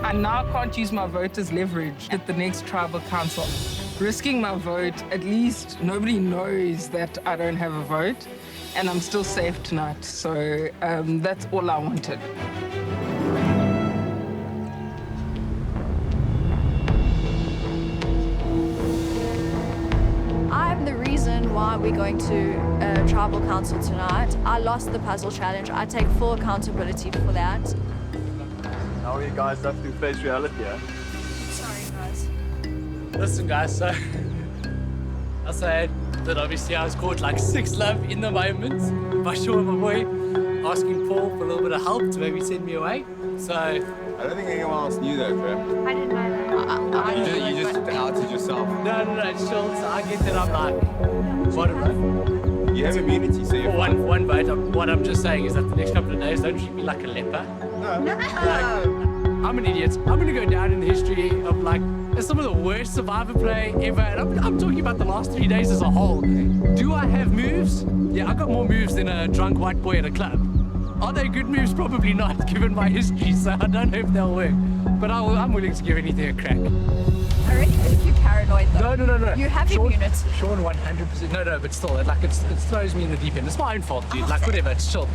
I now can't use my vote as leverage at the next tribal council. Risking my vote, at least nobody knows that I don't have a vote, and I'm still safe tonight, so that's all I wanted. I'm the reason why we're going to Tribal Council tonight. I lost the puzzle challenge. I take full accountability for that. Now you guys have to face reality, eh? Sorry, guys. Listen, guys, so I said that obviously I was caught like 6 love in the moment by Sean, my boy, asking Paul for a little bit of help to maybe send me away. So I don't think anyone else knew that, Trap. I didn't know that. You just outed yourself. no, it's chill. So I get that I'm like, what? You have immunity, so you're one vote. What I'm just saying is that the next couple of days, don't treat me like a leper. I'm an idiot. I'm gonna go down in the history of like some of the worst Survivor play ever. And I'm talking about the last 3 days as a whole. Do I have moves? Yeah, I got more moves than a drunk white boy at a club. Are they good moves? Probably not, given my history, so I don't know if they'll work. But I'm willing to give anything a crack. I really think you're paranoid though. No. You have immunity. Sean, 100%. No, but still, like it throws me in the deep end. It's my own fault, dude. Like whatever, it's chill.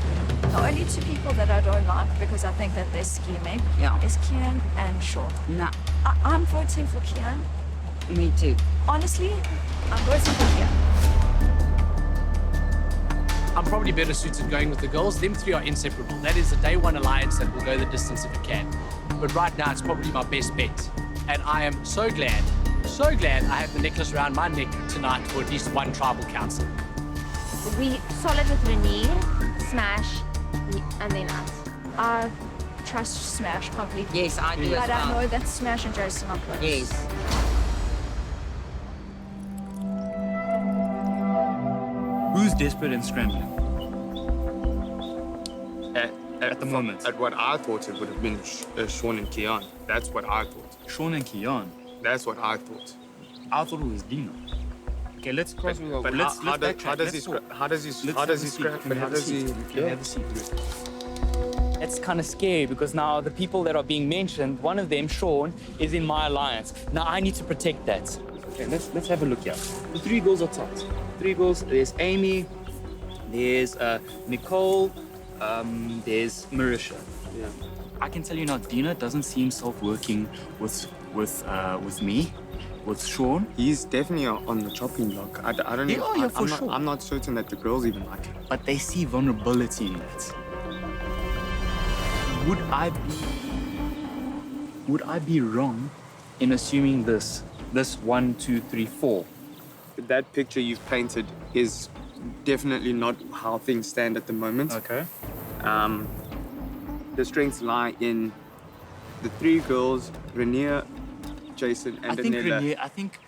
The only two people that I don't like because I think that they're scheming is Kian and Sean. Nah. I'm voting for Kian. Me too. Honestly, I'm voting for Kian. I'm probably better suited going with the girls. Them three are inseparable. That is a day one alliance that will go the distance if it can. But right now, it's probably my best bet. And I am so glad I have the necklace around my neck tonight for at least one tribal council. We solid with Renee, Smash, and then us. I trust Smash completely. Yes, I do But as I well. know that Smash and Jason are close. Yes. Who's desperate and scrambling? At the moment. At what I thought it would have been Sean and Kian. That's what I thought. Sean and Kian. That's what I thought. I thought it was Dino. Okay, let's cross. But how does he scrap? But how does he? It's kind of scary because now the people that are being mentioned, one of them, Sean, is in my alliance. Now I need to protect that. Okay, let's have a look here. The three girls are tight. Three girls. There's Amy. There's Nicole. There's Marisha. Yeah. I can tell you now, Dina doesn't see himself working with me, with Sean. He's definitely on the chopping block. I don't know. Yeah, for sure. I'm not certain that the girls even like him. But they see vulnerability in that. Would I be wrong in assuming this 1, 2, 3, 4? That picture you've painted is definitely not how things stand at the moment. Okay. The strengths lie in the three girls, Rainier, Jason, and Anela. I think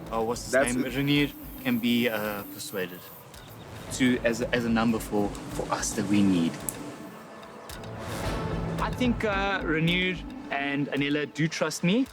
what's his name? Rainier can be persuaded to as a number for us that we need. I think Rainier and Anela do trust me.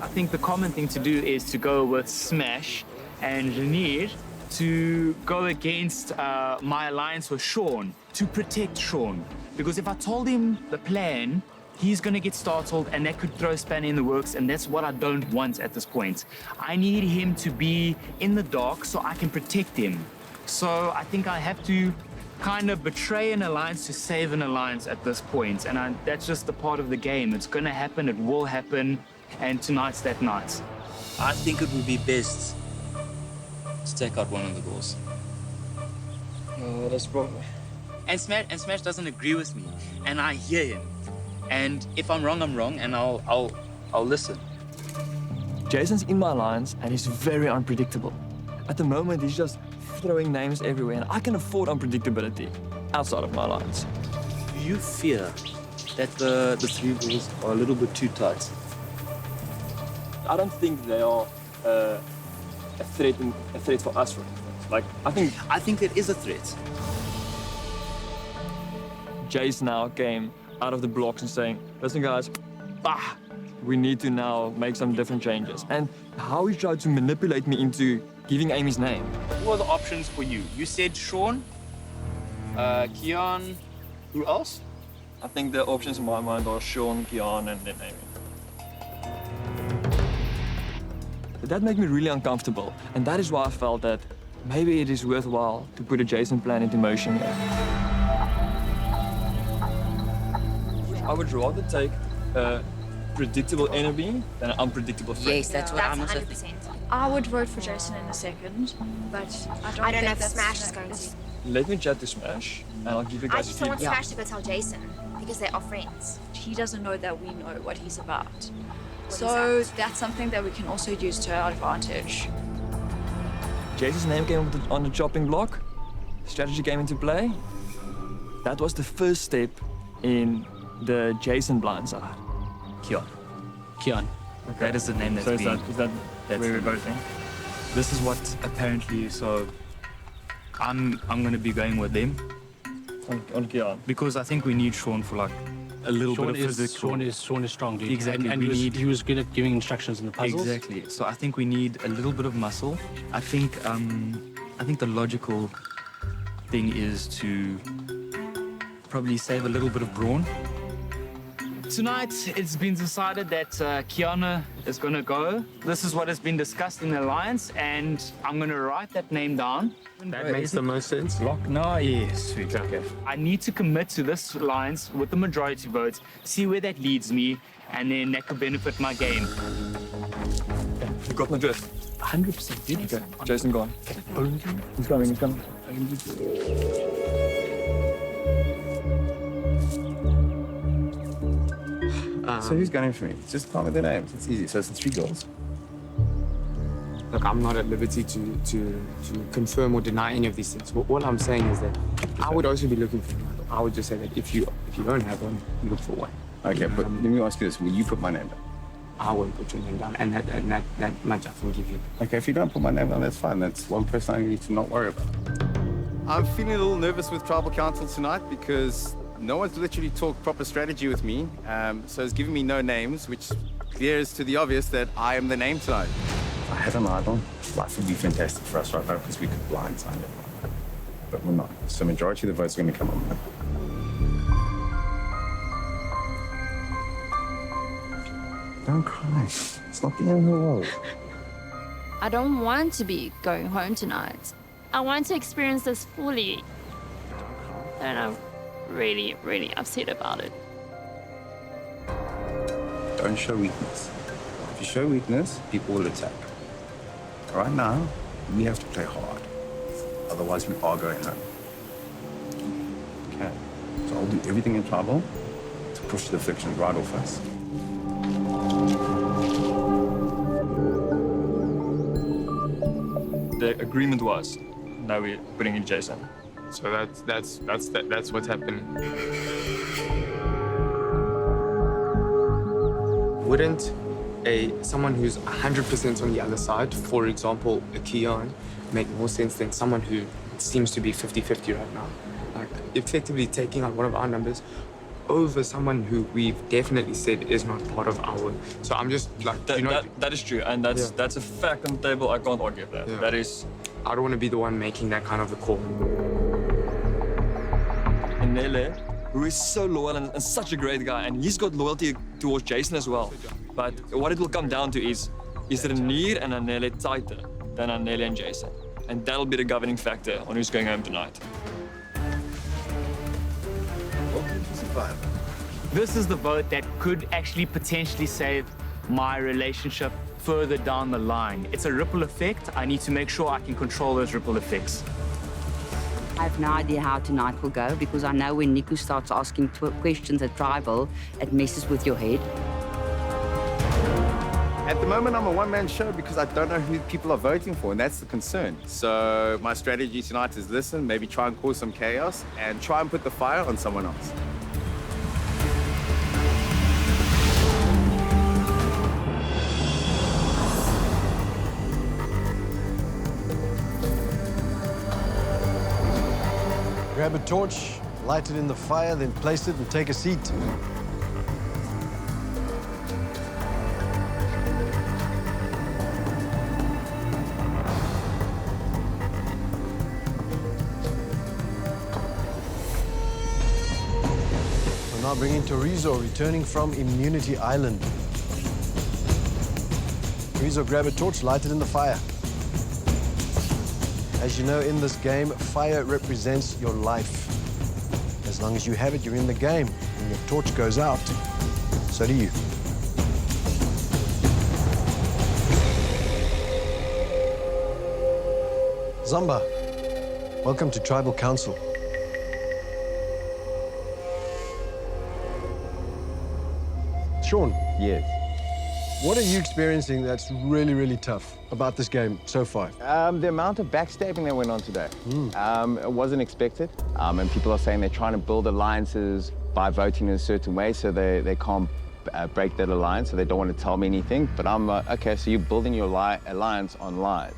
I think the common thing to do is to go with Smash and Rainier to go against my alliance with Sean, to protect Sean. Because if I told him the plan, he's gonna get startled and that could throw a spanner in the works, and that's what I don't want at this point. I need him to be in the dark so I can protect him. So I think I have to kind of betray an alliance to save an alliance at this point, and that's just a part of the game. It's gonna happen, it will happen, and tonight's that night. I think it would be best to take out one of the girls. No, that's wrong. And Smash doesn't agree with me, and I hear him. And if I'm wrong, I'm wrong, and I'll listen. Jason's in my alliance, and he's very unpredictable. At the moment, he's just throwing names everywhere, and I can afford unpredictability outside of my alliance. Do you fear that the three girls are a little bit too tight? I don't think they are a threat for us, for instance. Like, I think it is a threat. Jace now came out of the blocks and saying, listen guys, we need to now make some different changes. And how he tried to manipulate me into giving Amy's name. What are the options for you? You said Sean, Kian, who else? I think the options in my mind are Sean, Kian, and then Amy. That made me really uncomfortable, and that is why I felt that maybe it is worthwhile to put a Jason plan into motion here. I would rather take a predictable enemy than an unpredictable friend. Yes, that's what I'm also thinking. I would vote for Jason in a second, but I don't know think if that's Smash is going to. Let me chat to Smash, and I'll give you I guys just don't want feedback. Smash to go tell Jason because they are friends. He doesn't know that we know what he's about. What So is that's something that we can also use to our advantage. Jason's name came up on the chopping block. Strategy came into play. That was the first step in the Jason blindside. Keon. Keon. Okay. That is the name that's so being... is that where we're voting? This is what apparently, so I'm gonna be going with them. On Keon. Because I think we need Sean for like a little bit of physical. Sean is strong, dude. Exactly. And he was good at giving instructions in the puzzles. Exactly. So I think we need a little bit of muscle. I think the logical thing is to probably save a little bit of brawn. Tonight, it's been decided that Kiana is going to go. This is what has been discussed in the Alliance, and I'm going to write that name down. That makes the most sense. No, yes, sweet. Okay. I need to commit to this Alliance with the majority votes, see where that leads me, and then that could benefit my game. You got my drift. 100%, dude. Okay, Jason gone. He's coming, he's coming. So who's going for me? Just tell me the names. It's easy. So it's the 3 girls. Look, I'm not at liberty to confirm or deny any of these things. What I'm saying is that I would also be looking for one. I would just say that if you don't have one, look for one. Okay, but let me ask you this. Will you put my name down? I won't put your name down, and that much I can give you. Okay, if you don't put my name down, that's fine. That's one person I need to not worry about. I'm feeling a little nervous with Tribal Council tonight because no one's literally talked proper strategy with me. So it's giving me no names, which clears to the obvious that I am the name tonight. If I had an idol, life would be fantastic for us right now because we could blindside it. But we're not. So majority of the votes are going to come on that. Don't cry. It's not the end of the world. I don't want to be going home tonight. I want to experience this fully. And I'm really, really upset about it. Don't show weakness. If you show weakness, people will attack. Right now, we have to play hard. Otherwise, we are going home. Okay. So I'll do everything in Tribal to push the afflictions right off us. The agreement was, now we're putting in Jason. So that's what's happening. Wouldn't someone who's 100% on the other side, for example, a Keon, make more sense than someone who seems to be 50-50 right now? Like, effectively taking out one of our numbers over someone who we've definitely said is not part of our. So I'm just like, that is true, and that's a fact on the table. I can't argue with that. Yeah. That is. I don't want to be the one making that kind of a call. And Nele, who is so loyal and such a great guy, and he's got loyalty towards Jason as well. But what it will come down to is Renier and Nele tighter than Nele and Jason? And that'll be the governing factor on who's going home tonight. This is the vote that could actually potentially save my relationship further down the line. It's a ripple effect. I need to make sure I can control those ripple effects. I have no idea how tonight will go because I know when Niku starts asking questions at Tribal, it messes with your head. At the moment, I'm a one-man show because I don't know who people are voting for, and that's the concern. So my strategy tonight is listen, maybe try and cause some chaos, and try and put the fire on someone else. Grab a torch, light it in the fire, then place it and take a seat. We're now bringing Torizo, returning from Immunity Island. Torizo, grab a torch, light it in the fire. As you know, in this game, fire represents your life. As long as you have it, you're in the game. When your torch goes out, so do you. Zamba, welcome to Tribal Council. Sean. Yes. What are you experiencing that's really, really tough about this game so far? The amount of backstabbing that went on today. It wasn't expected. And people are saying they're trying to build alliances by voting in a certain way, so they can't break that alliance, so they don't want to tell me anything. But I'm like, okay, so you're building your alliance on lies.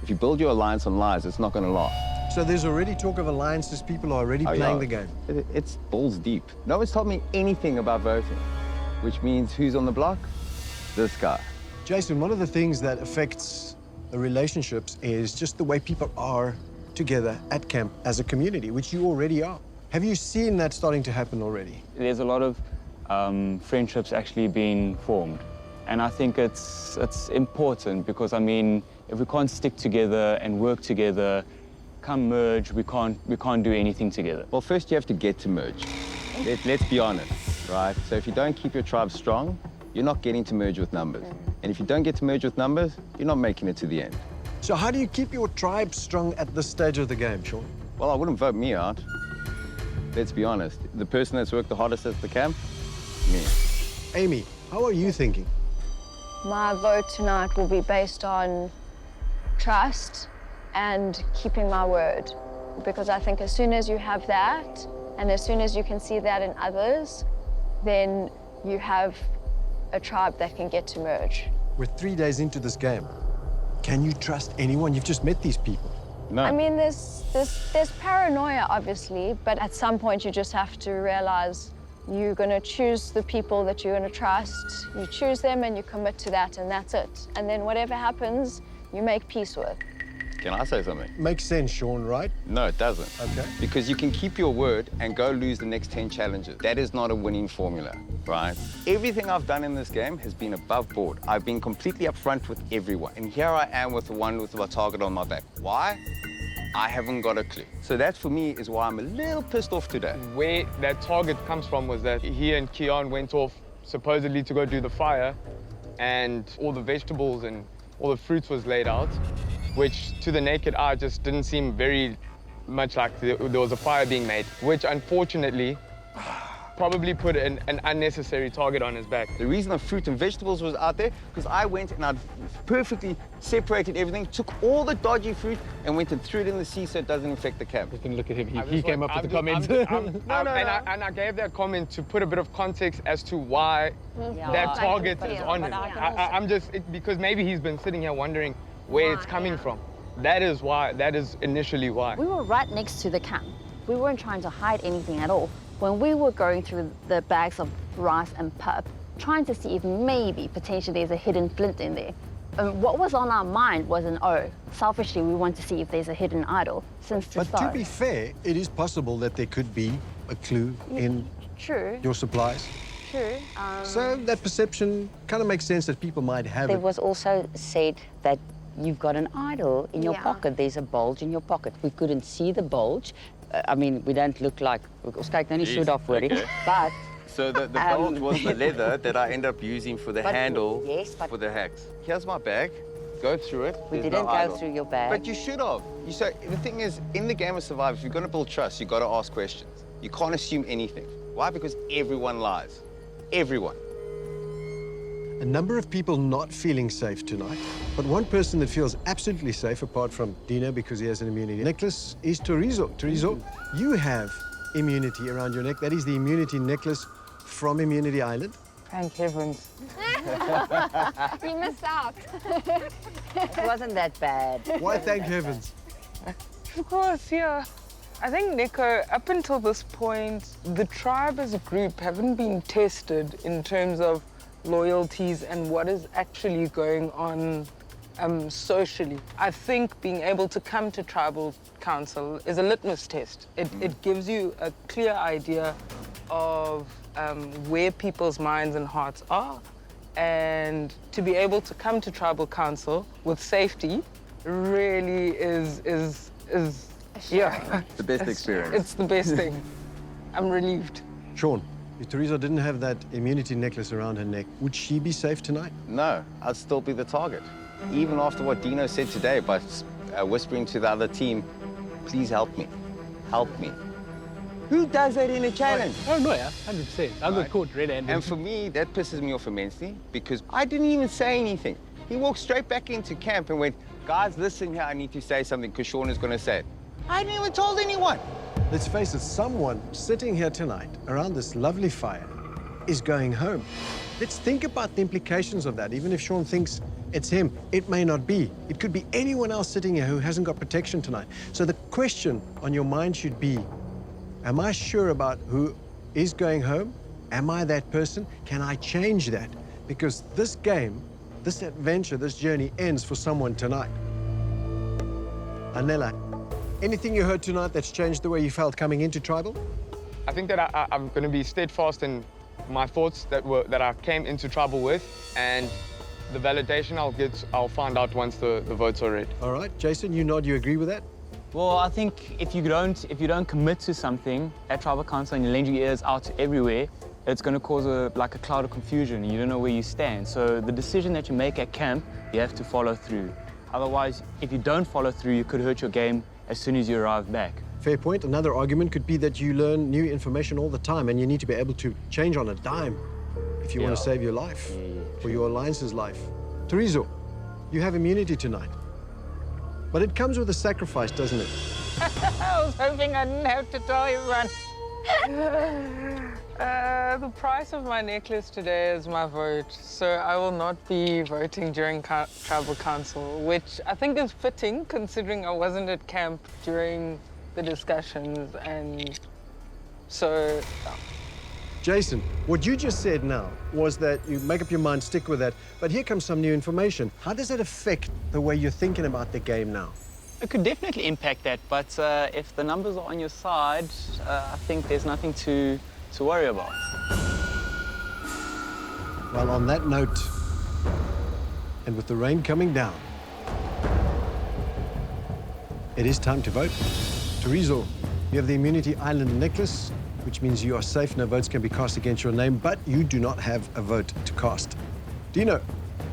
If you build your alliance on lies, it's not going to last. So there's already talk of alliances. People are already playing the game. It's balls deep. No one's told me anything about voting, which means who's on the block? This guy. Jason, one of the things that affects the relationships is just the way people are together at camp as a community, which you already are. Have you seen that starting to happen already? There's a lot of friendships actually being formed. And I think it's important because, I mean, if we can't stick together and work together, come merge, we can't do anything together. Well, first you have to get to merge. Let's be honest, right? So if you don't keep your tribe strong, you're not getting to merge with numbers. And if you don't get to merge with numbers, you're not making it to the end. So how do you keep your tribe strong at this stage of the game, Sean? Well, I wouldn't vote me out. Let's be honest. The person that's worked the hardest at the camp, me. Amy, how are you thinking? My vote tonight will be based on trust and keeping my word. Because I think as soon as you have that, and as soon as you can see that in others, then you have a tribe that can get to merge. We're 3 days into this game. Can you trust anyone? You've just met these people. No. I mean, there's paranoia, obviously, but at some point you just have to realize you're going to choose the people that you're going to trust. You choose them and you commit to that, and that's it. And then whatever happens, you make peace with. Can I say something? Makes sense, Sean, right? No, it doesn't. Okay. Because you can keep your word and go lose the next 10 challenges. That is not a winning formula, right? Everything I've done in this game has been above board. I've been completely upfront with everyone. And here I am with the one with my target on my back. Why? I haven't got a clue. So that, for me, is why I'm a little pissed off today. Where that target comes from was that he and Keon went off supposedly to go do the fire, and all the vegetables and all the fruits was laid out, which to the naked eye just didn't seem very much like there was a fire being made, which unfortunately probably put an unnecessary target on his back. The reason the fruit and vegetables was out there, because I went and I perfectly separated everything, took all the dodgy fruit and went and threw it in the sea so it doesn't infect the camp. You can look at him, he came up with the comment. And I gave that comment to put a bit of context as to why that target is on him. I'm just, because maybe he's been sitting here wondering where it's coming from. That is why, that is initially why. We were right next to the camp. We weren't trying to hide anything at all. When we were going through the bags of rice and pup, trying to see if maybe potentially there's a hidden flint in there. What was on our mind was selfishly we want to see if there's a hidden idol since the start. But to be fair, it is possible that there could be a clue in your supplies. True. So that perception kind of makes sense that people might have There it. was also said that you've got an idol in your pocket. There's a bulge in your pocket. We couldn't see the bulge. I mean, we don't look like... Ons kyk nou nie so daarvoor nie, but... So the bulge was the leather that I ended up using for the handle for the hacks. Here's my bag. Go through it. We There's didn't no go idol. through your bag. But you should have. So the thing is, in the game of Survivor, if you're going to build trust, you've got to ask questions. You can't assume anything. Why? Because everyone lies. Everyone. A number of people not feeling safe tonight, but one person that feels absolutely safe, apart from Dino because he has an immunity necklace, is Torizo. Torizo, you have immunity around your neck. That is the immunity necklace from Immunity Island. Thank heavens. You missed out. It wasn't that bad. Why thank heavens? Of course, yeah. I think, Nico, up until this point, the tribe as a group haven't been tested in terms of loyalties and what is actually going on socially. I think being able to come to tribal council is a litmus test. It gives you a clear idea of where people's minds and hearts are, and to be able to come to tribal council with safety really is yeah. The best experience. It's the best thing. I'm relieved. Sean, if Teresa didn't have that immunity necklace around her neck, would she be safe tonight? No, I'd still be the target. Even after what Dino said today by whispering to the other team, please help me. Help me. Who does that in a challenge? Oh, no, yeah, 100%. I got caught red-handed. And for me, that pisses me off immensely because I didn't even say anything. He walked straight back into camp and went, guys, listen here, I need to say something because Sean is going to say it. I hadn't even told anyone. Let's face it, someone sitting here tonight around this lovely fire is going home. Let's think about the implications of that. Even if Sean thinks it's him, it may not be. It could be anyone else sitting here who hasn't got protection tonight. So the question on your mind should be, am I sure about who is going home? Am I that person? Can I change that? Because this game, this adventure, this journey ends for someone tonight. Anela, anything you heard tonight that's changed the way you felt coming into Tribal? I think that I'm going to be steadfast in my thoughts that I came into Tribal with, and the validation I'll find out once the votes are read. All right, Jason, you nod, you agree with that? Well, I think if you don't commit to something at Tribal Council and you lend your ears out everywhere, it's going to cause a cloud of confusion and you don't know where you stand. So the decision that you make at camp, you have to follow through. Otherwise, if you don't follow through, you could hurt your game as soon as you arrive back. Fair point. Another argument could be that you learn new information all the time and you need to be able to change on a dime if you want to save your life or your alliance's life. Terizo, you have immunity tonight. But it comes with a sacrifice, doesn't it? I was hoping I didn't have to tell everyone. The price of my necklace today is my vote, so I will not be voting during Tribal Council, which I think is fitting considering I wasn't at camp during the discussions, and so... Jason, what you just said now was that you make up your mind, stick with that, but here comes some new information. How does that affect the way you're thinking about the game now? It could definitely impact that, but if the numbers are on your side, I think there's nothing to worry about. Well, on that note, and with the rain coming down, it is time to vote. Terizo, you have the Immunity Island necklace, which means you are safe. No votes can be cast against your name, but you do not have a vote to cast. Dino,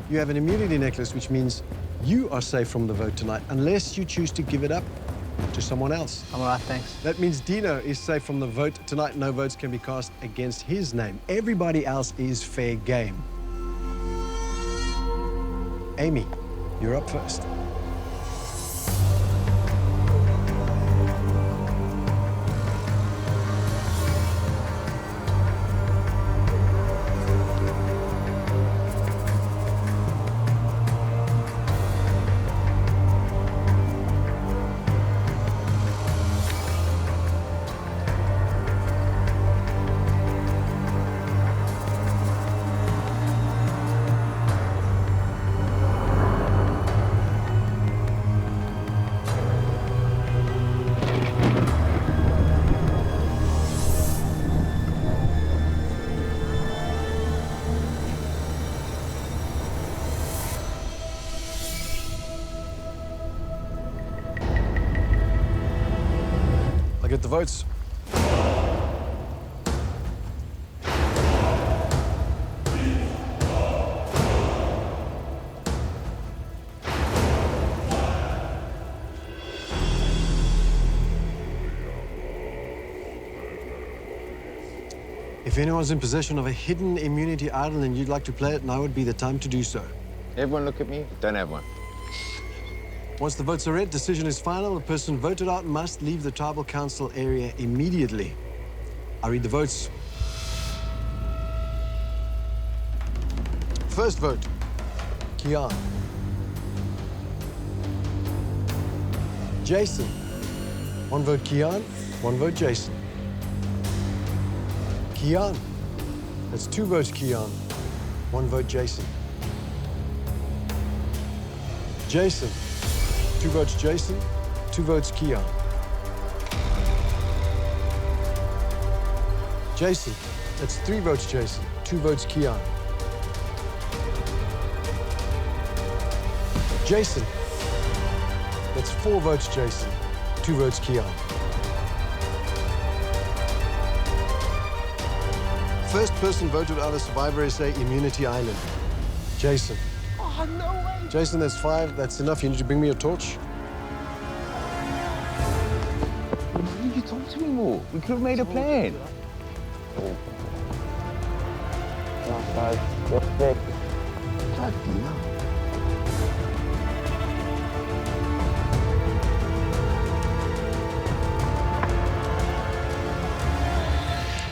you have an immunity necklace, which means you are safe from the vote tonight, unless you choose to give it up to someone else. I'm all right, thanks. That means Dino is safe from the vote tonight. No votes can be cast against his name. Everybody else is fair game. Amy, you're up first. I'll get the votes. If anyone's in possession of a hidden immunity idol and you'd like to play it, now would be the time to do so. Everyone look at me. Don't have one. Once the votes are read, decision is final. The person voted out must leave the Tribal Council area immediately. I'll read the votes. First vote, Kian. Jason. One vote Kian, one vote Jason. Kian. That's two votes Kian, one vote Jason. Jason. Two votes Jason, two votes Kian. Jason, that's three votes Jason, two votes Kian. Jason, that's four votes Jason, two votes Kian. First person voted out of Survivor SA Immunity Island, Jason. Oh, no way. Jason, that's five. That's enough. You need to bring me a torch. Why did you talk to me more? We could have made a plan.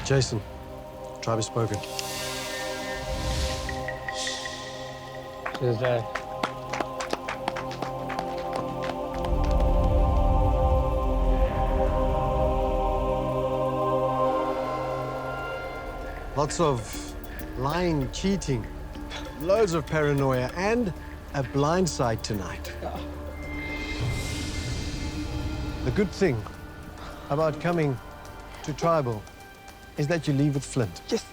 Jason, tribe has spoken. Cheers, Jay. Lots of lying, cheating, loads of paranoia, and a blindside tonight. The good thing about coming to Tribal is that you leave with Flint. Yes.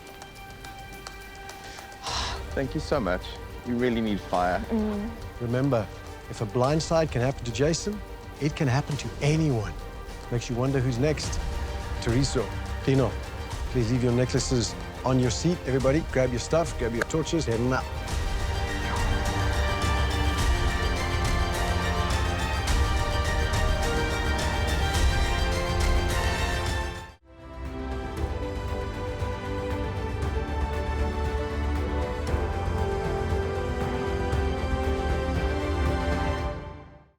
Thank you so much. You really need fire. Remember, if a blindside can happen to Jason, it can happen to anyone. Makes you wonder who's next. Teresa, Tino, please leave your necklaces on your seat. Everybody, grab your stuff, grab your torches, head on out.